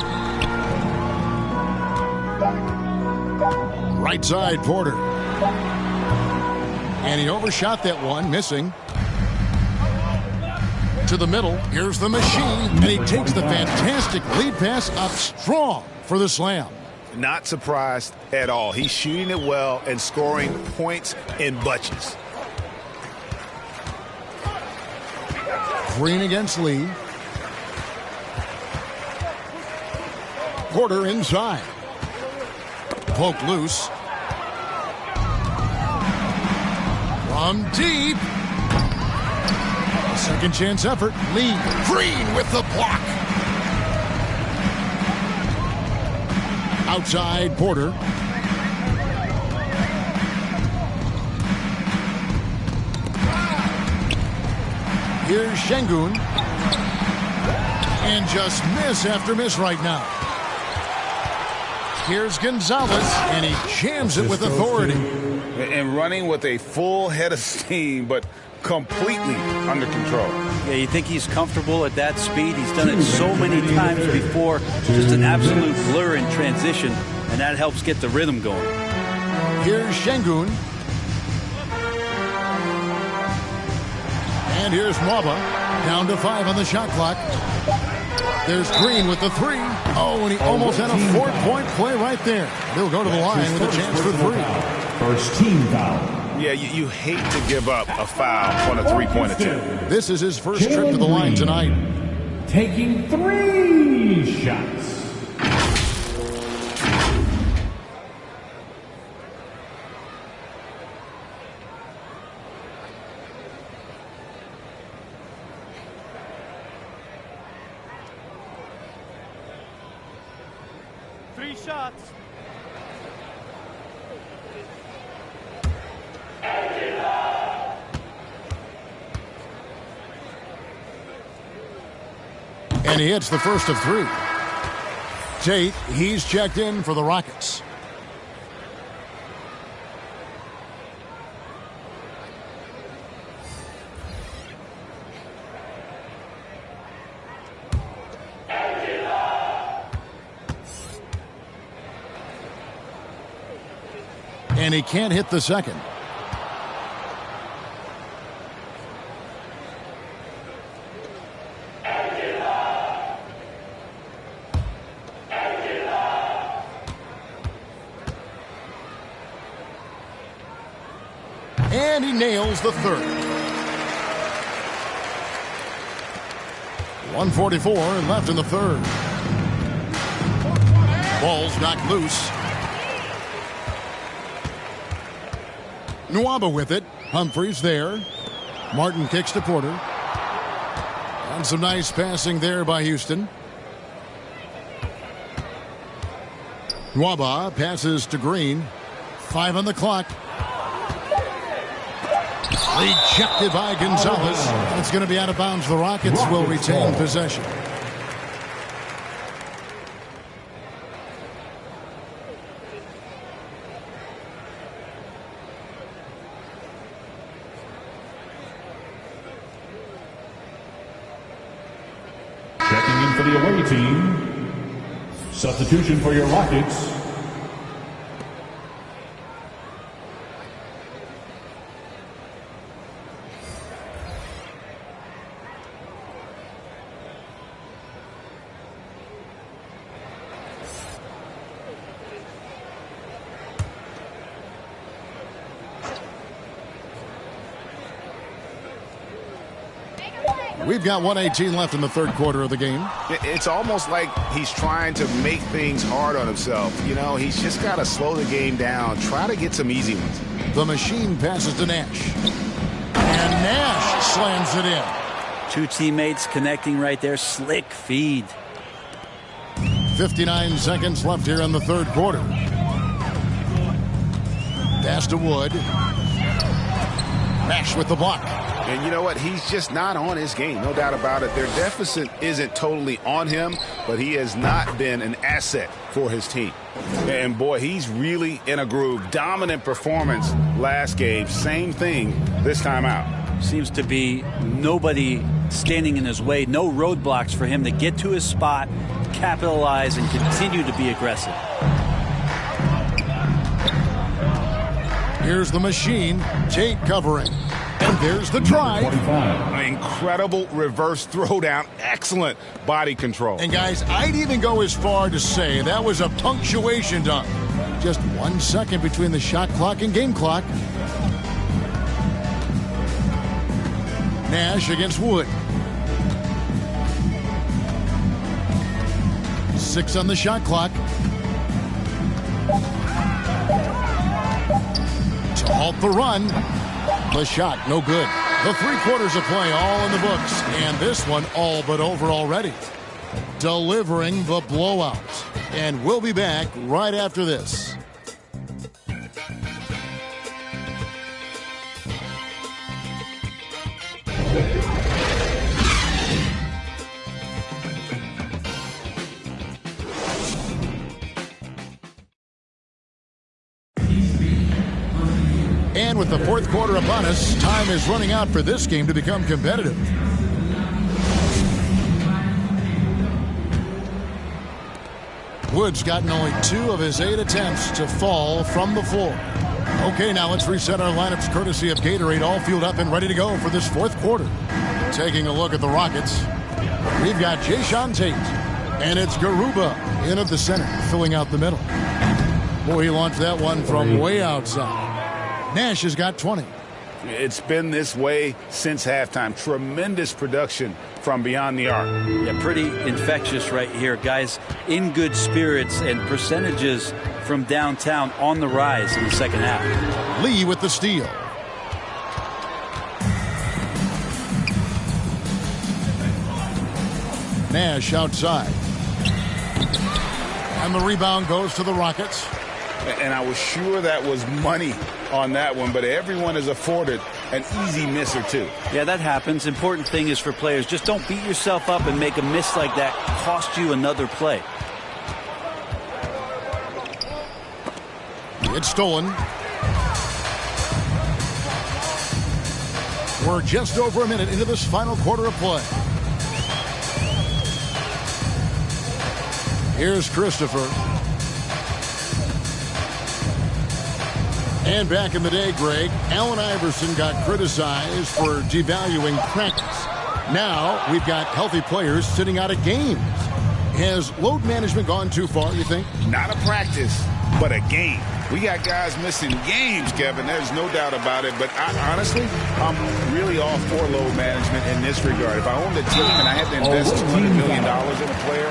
Right side, Porter. And he overshot that one, missing. To the middle, here's the machine, and he takes the fantastic lead pass up strong for the slam. Not surprised at all. He's shooting it well and scoring points in bunches. Green against Lee. Porter inside. Poke loose. From deep. Second chance effort. Lee. Green with the block. Outside Porter. Here's Şengün. And just miss after miss right now. Here's Gonzalez, and he jams it with authority. And running with a full head of steam, but completely under control. Yeah, you think he's comfortable at that speed? He's done it so many times before. Just an absolute blur in transition, and that helps get the rhythm going. Here's Şengün. And here's Nwaba. Down to 5 on the shot clock. There's Green with the 3. Oh, and he almost had a 4-point play right there. He'll go to the line with a chance for 3. First team foul. Yeah, you hate to give up a foul on a 3-point attempt. This is his first trip to the line tonight. Taking 3 shots. And he hits the first of 3. Tate, he's checked in for the Rockets. and he can't hit the second. And he nails the third. 1:44 left in the third. Ball's knocked loose. Nwaba with it. Humphreys there. Martin kicks to Porter. And some nice passing there by Houston. Nwaba passes to Green. 5 on the clock. Rejected by Gonzalez. It's going to be out of bounds. The Rockets will retain possession. Checking in for the away team. Substitution for your Rockets. We've got 1:18 left in the third quarter of the game. It's almost like he's trying to make things hard on himself. You know, he's just got to slow the game down, try to get some easy ones. The machine passes to Nash. And Nash slams it in. Two teammates connecting right there. Slick feed. 59 seconds left here in the third quarter. Pass to Wood. Nash with the block. And you know what? He's just not on his game. No doubt about it. Their deficit isn't totally on him, but he has not been an asset for his team. And, boy, he's really in a groove. Dominant performance last game. Same thing this time out. Seems to be nobody standing in his way. No roadblocks for him to get to his spot, capitalize, and continue to be aggressive. Here's the machine. Tate covering. And there's the drive. An incredible reverse throwdown. Excellent body control. And, guys, I'd even go as far to say that was a punctuation dunk. Just 1 second between the shot clock and game clock. Nash against Wood. 6 on the shot clock. To halt the run. The shot, no good. The 3 quarters of play all in the books. And this one all but over already. Delivering the blowout. And we'll be back right after this. And with the fourth quarter upon us, time is running out for this game to become competitive. Wood's gotten only 2 of his 8 attempts to fall from the floor. Okay, now let's reset our lineups courtesy of Gatorade, all fueled up and ready to go for this fourth quarter. Taking a look at the Rockets, we've got Jae'Sean Tate, and it's Garuba in at the center, filling out the middle. Boy, he launched that one from way outside. Nash has got 20. It's been this way since halftime. Tremendous production from beyond the arc. Yeah, pretty infectious right here. Guys in good spirits and percentages from downtown on the rise in the second half. Lee with the steal. Nash outside. And the rebound goes to the Rockets. And I was sure that was money on that one, but everyone is afforded an easy miss or two. Yeah, that happens. Important thing is for players, just don't beat yourself up and make a miss like that cost you another play. It's stolen. We're just over a minute into this final quarter of play. Here's Christopher. And back in the day, Greg, Allen Iverson got criticized for devaluing practice. Now we've got healthy players sitting out of games. Has load management gone too far, you think? Not a practice, but a game. We got guys missing games, Kevin. There's no doubt about it. But honestly, I'm really all for load management in this regard. If I owned a team and I had to invest $200 million in a player,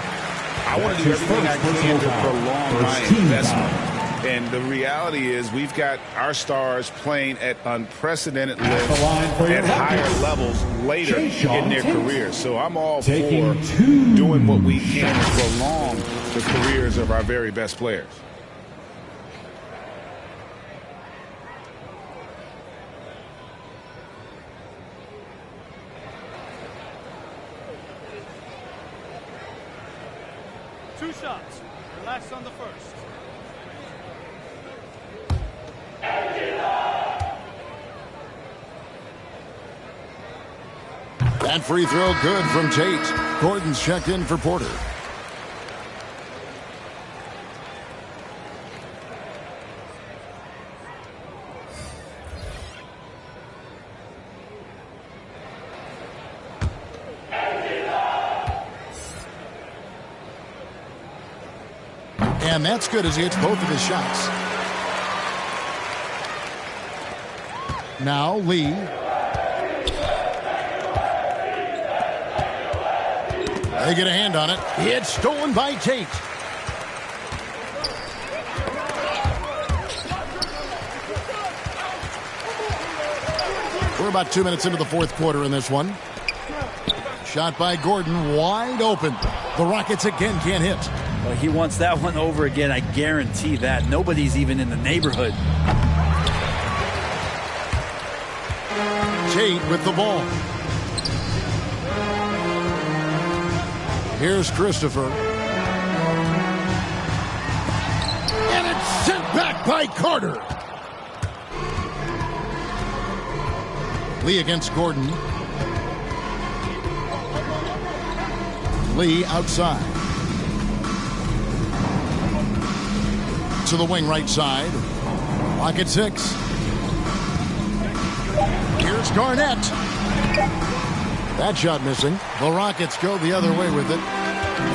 I want to do everything I can to prolong my investment. And the reality is we've got our stars playing at unprecedented levels, at higher levels later in their careers. So I'm all for doing what we can to prolong the careers of our very best players. Two shots. Relax on the first. That free throw good from Tate. Gordon's checked in for Porter. And that's good as he hits both of his shots. Now Lee. They get a hand on it. It's stolen by Tate. We're about 2 minutes into the fourth quarter in this one. Shot by Gordon, wide open. The Rockets again can't hit. Well, he wants that one over again, I guarantee that. Nobody's even in the neighborhood. Tate with the ball. Here's Christopher. And it's sent back by Carter. Lee against Gordon. Lee outside. To the wing right side. Pocket 6. Here's Garnett. That shot missing. The Rockets go the other way with it.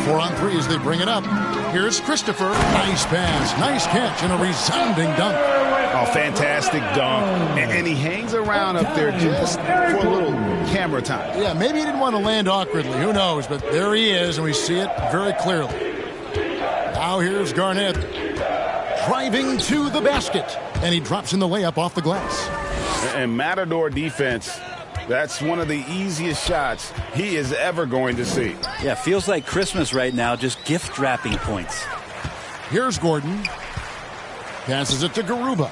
4 on 3 as they bring it up. Here's Christopher. Nice pass. Nice catch and a resounding dunk. Oh, fantastic dunk. And he hangs around up there just for a little camera time. Yeah, maybe he didn't want to land awkwardly. Who knows? But there he is, and we see it very clearly. Now here's Garnett. Driving to the basket. And he drops in the layup off the glass. And Matador defense, that's one of the easiest shots he is ever going to see. Yeah, feels like Christmas right now, just gift wrapping points. Here's Gordon. Passes it to Garuba.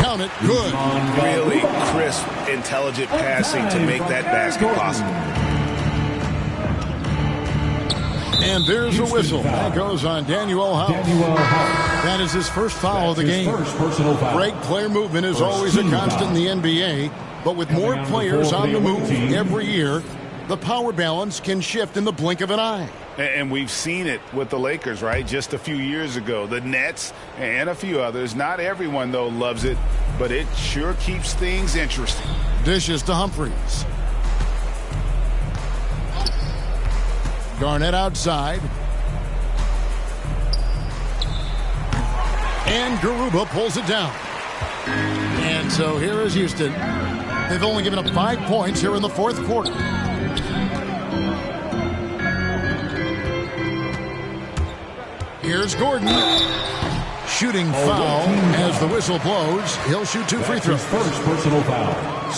Count it. Good. Really crisp, intelligent passing to make that basket possible. And there's a whistle. That goes on Daniel House. That is his first foul of the game. Great player movement is always a constant in the NBA, but with more players on the move every year, the power balance can shift in the blink of an eye. And we've seen it with the Lakers, right? Just a few years ago. The Nets and a few others. Not everyone, though, loves it, but it sure keeps things interesting. Dishes to Humphries. Garnett outside. And Garuba pulls it down. And so here is Houston. They've only given up 5 points here in the fourth quarter. Here's Gordon. Shooting foul as the whistle blows. He'll shoot 2 free throws. First personal foul.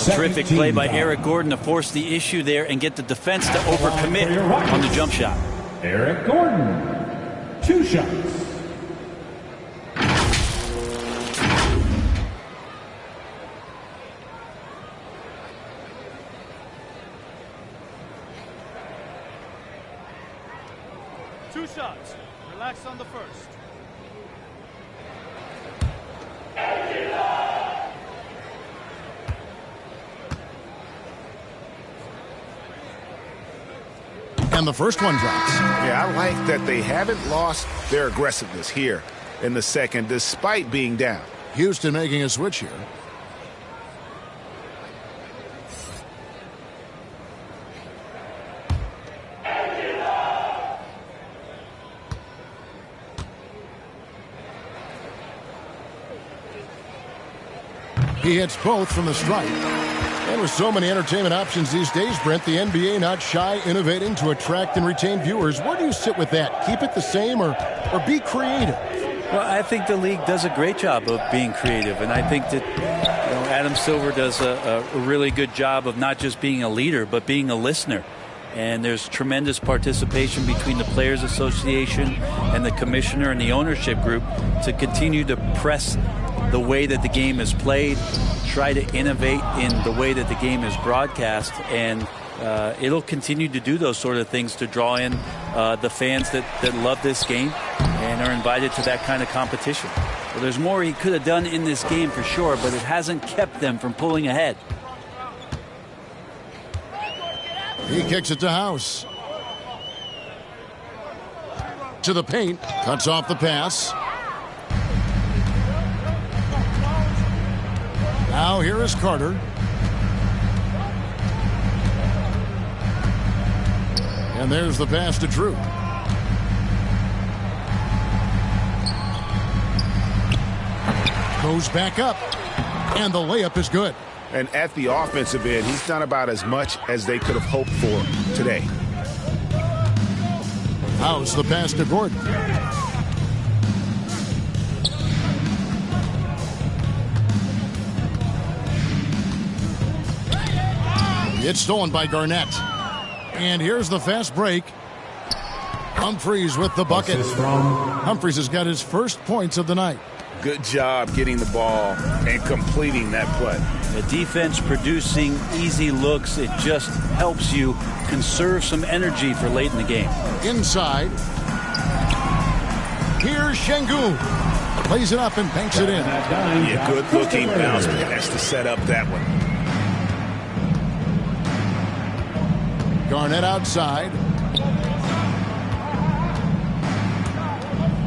Terrific play by Eric Gordon to force the issue there and get the defense to overcommit on the jump shot. Eric Gordon, 2 shots. Two shots. Relax on the first. And the first one drops. Yeah, I like that they haven't lost their aggressiveness here. in the second despite being down. Houston making a switch here. He hits both from the stripe. And with so many entertainment options these days, Brent, the NBA not shy innovating to attract and retain viewers. Where do you sit with that? Keep it the same or be creative? Well, I think the league does a great job of being creative, and I think that Adam Silver does a really good job of not just being a leader, but being a listener. And there's tremendous participation between the Players Association and the commissioner and the ownership group to continue to press the way that the game is played, try to innovate in the way that the game is broadcast, and it'll continue to do those sort of things to draw in the fans that love this game and are invited to that kind of competition. Well, there's more he could have done in this game for sure, but it hasn't kept them from pulling ahead. He kicks it to House. To the paint, cuts off the pass. Now here is Carter. And there's the pass to Drew. Goes back up. And the layup is good. And at the offensive end, he's done about as much as they could have hoped for today. House the pass to Gordon. It's stolen by Garnett. And here's the fast break. Humphries with the bucket. Humphries has got his first points of the night. Good job getting the ball and completing that play. The defense producing easy looks. It just helps you conserve some energy for late in the game. Inside. Here's Şengün. Plays it up and banks it in. Yeah, good looking bounce pass to set up that one. Garnett outside.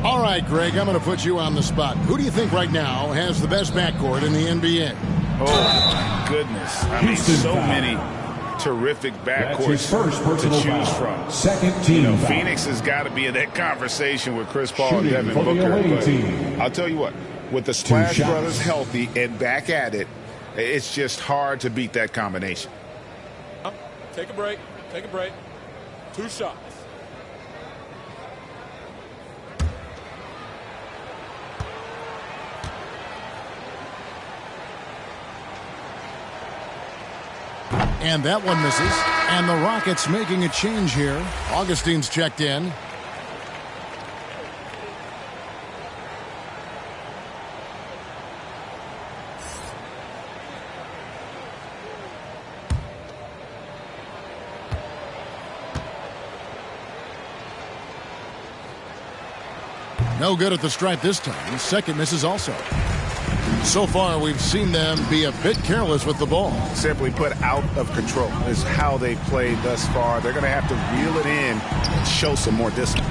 All right, Greg, I'm going to put you on the spot. Who do you think right now has the best backcourt in the NBA? Oh, my goodness. I mean, so many terrific backcourts to choose from. Second team. Phoenix has got to be in that conversation with Chris Paul and Devin Booker. But I'll tell you what, with the Splash Brothers healthy and back at it, it's just hard to beat that combination. Take a break. Take a break. 2 shots. And that one misses. And the Rockets making a change here. Augustine's checked in. No good at the stripe this time. Second misses also. So far, we've seen them be a bit careless with the ball. Simply put, out of control is how they've played thus far. They're going to have to reel it in and show some more discipline.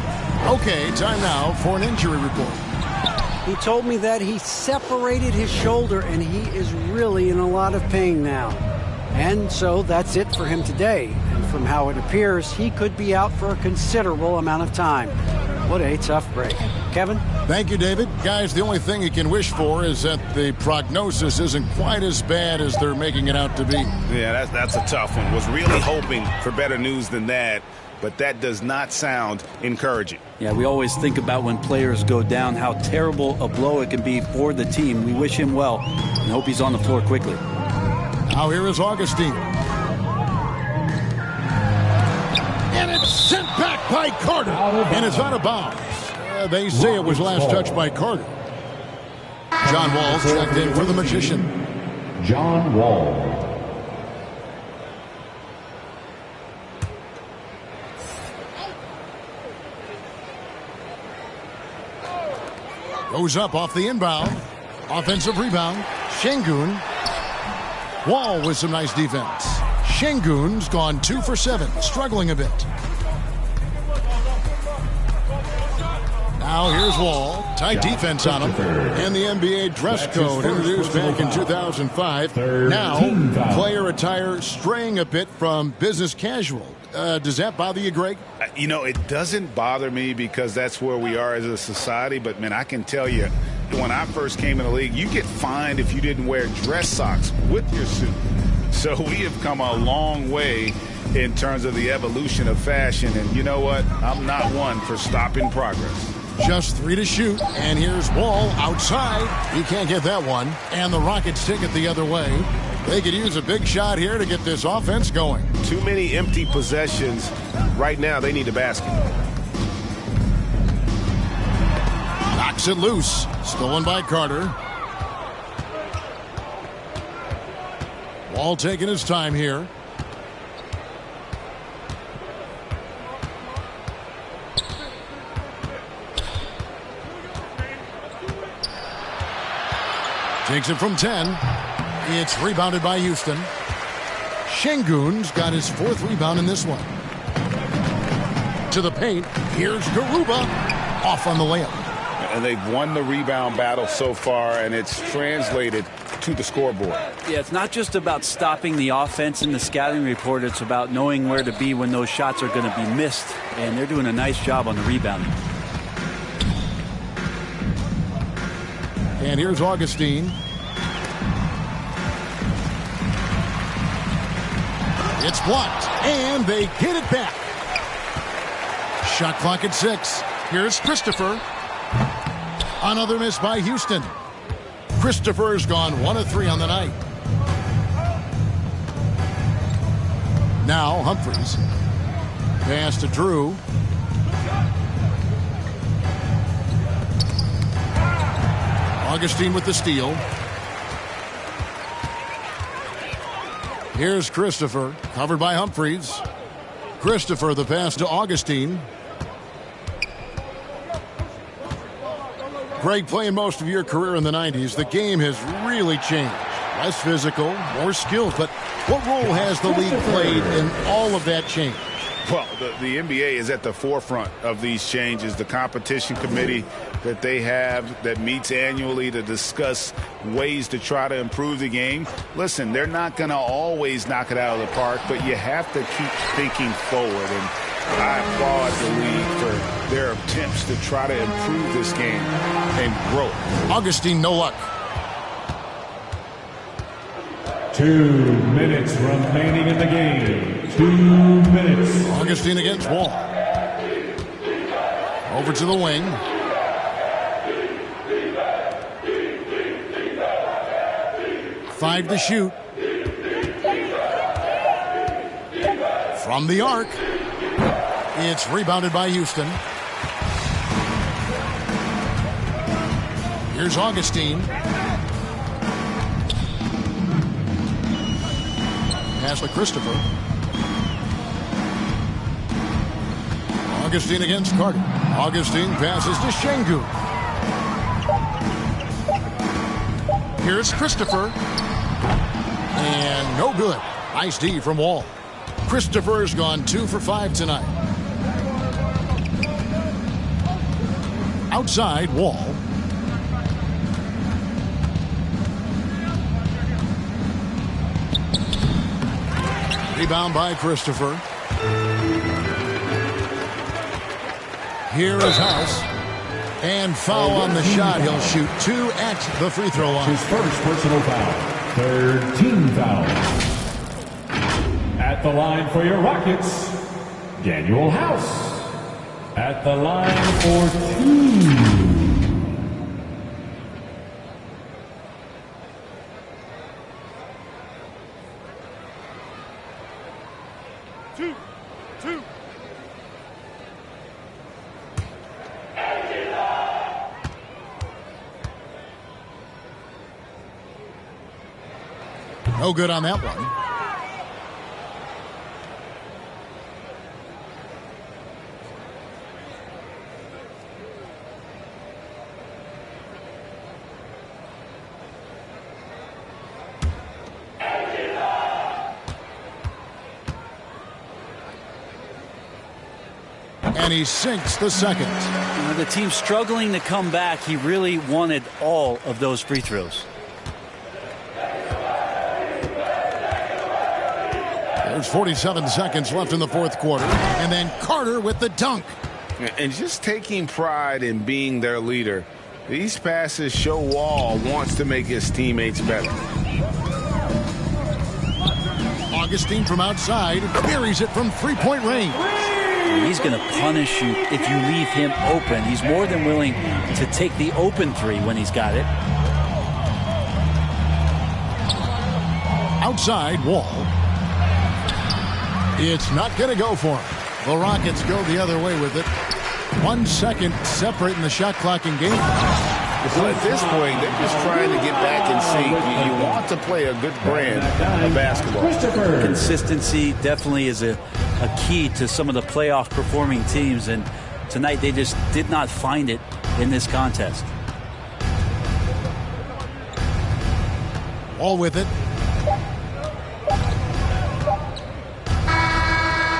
Okay, time now for an injury report. He told me that he separated his shoulder and he is really in a lot of pain now. And so that's it for him today. And from how it appears, he could be out for a considerable amount of time. What a tough break. Kevin? Thank you, David. Guys, the only thing you can wish for is that the prognosis isn't quite as bad as they're making it out to be. Yeah, that's a tough one. Was really hoping for better news than that, but that does not sound encouraging. Yeah, we always think about when players go down, how terrible a blow it can be for the team. We wish him well and hope he's on the floor quickly. Now here is Augustine. And it's sent back by Carter. And it's out of bounds. They say it was last touched by Carter. John Wall checked in for the Magician. John Wall. Goes up off the inbound. Offensive rebound. Şengün. Wall with some nice defense. Şengün's gone 2 for 7, struggling a bit. Now here's Wall. Tight defense on him. And the NBA dress code introduced back in 2005. Now, player attire straying a bit from business casual. Does that bother you, Greg? You know, it doesn't bother me because that's where we are as a society. But, man, I can tell you, when I first came in the league, you get fined if you didn't wear dress socks with your suit. So we have come a long way in terms of the evolution of fashion. And you know what? I'm not one for stopping progress. Just 3 to shoot, and here's Wall outside. He can't get that one, and the Rockets take it the other way. They could use a big shot here to get this offense going. Too many empty possessions. Right now, they need a basket. Knocks it loose. Stolen by Carter. Wall taking his time here. Takes it from 10. It's rebounded by Houston. Şengün's got his 4th rebound in this one. To the paint. Here's Garuba. Off on the layup. And they've won the rebound battle so far, and it's translated to the scoreboard. Yeah, it's not just about stopping the offense in the scouting report. It's about knowing where to be when those shots are going to be missed. And they're doing a nice job on the rebounding. And here's Augustine. It's blocked, and they get it back. Shot clock at 6. Here's Christopher. Another miss by Houston. Christopher's gone 1 of 3 on the night. Now Humphries. Pass to Drew. Augustine with the steal. Here's Christopher, covered by Humphries. Christopher, the pass to Augustine. Greg, playing most of your career in the 90s, the game has really changed. Less physical, more skilled, but what role has the league played in all of that change? Well, the NBA is at the forefront of these changes. The competition committee that they have that meets annually to discuss ways to try to improve the game. Listen, they're not going to always knock it out of the park, but you have to keep thinking forward. And I applaud the league for their attempts to try to improve this game and grow. Augustine, no luck. 2 minutes remaining in the game. 2 minutes. Augustine against Wall. Over to the wing. Five to shoot. From the arc. It's rebounded by Houston. Here's Augustine. Pass to Christopher. Augustine against Carter. Augustine passes to Şengün. Here's Christopher. And no good. Nice D from Wall. Christopher's gone 2 for 5 tonight. Outside, Wall. Rebound by Christopher. Here is House. And foul on the shot. He'll shoot 2 at the free throw line. His first personal foul. 13 fouls. At the line for your Rockets, Daniel House. At the line for 2. No good on that one. And he sinks the second. The team struggling to come back. He really wanted all of those free throws. There's 47 seconds left in the fourth quarter. And then Carter with the dunk. And just taking pride in being their leader. These passes show Wall wants to make his teammates better. Augustine from outside buries it from three-point range. He's going to punish you if you leave him open. He's more than willing to take the open three when he's got it. Outside, Wall. It's not going to go for him. The Rockets go the other way with it. 1 second separating the shot clock in game. So at this point, they're just trying to get back in sync. You want to play a good brand of basketball. Consistency definitely is a key to some of the playoff performing teams, and tonight they just did not find it in this contest. All with it.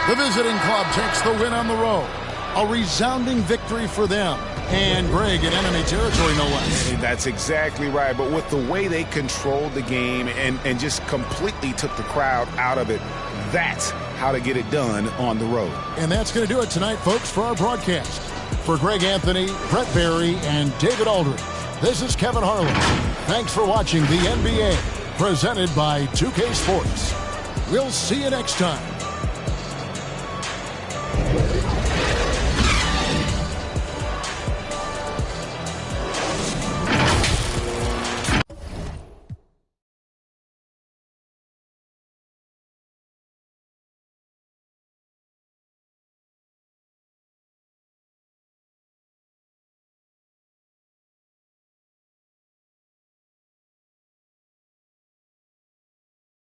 The visiting club takes the win on the road. A resounding victory for them. And Greg in enemy territory, no less. That's exactly right. But with the way they controlled the game and just completely took the crowd out of it, that's how to get it done on the road. And that's going to do it tonight, folks, for our broadcast. For Greg Anthony, Brett Barry, and David Aldridge, this is Kevin Harlan. Thanks for watching the NBA, presented by 2K Sports. We'll see you next time.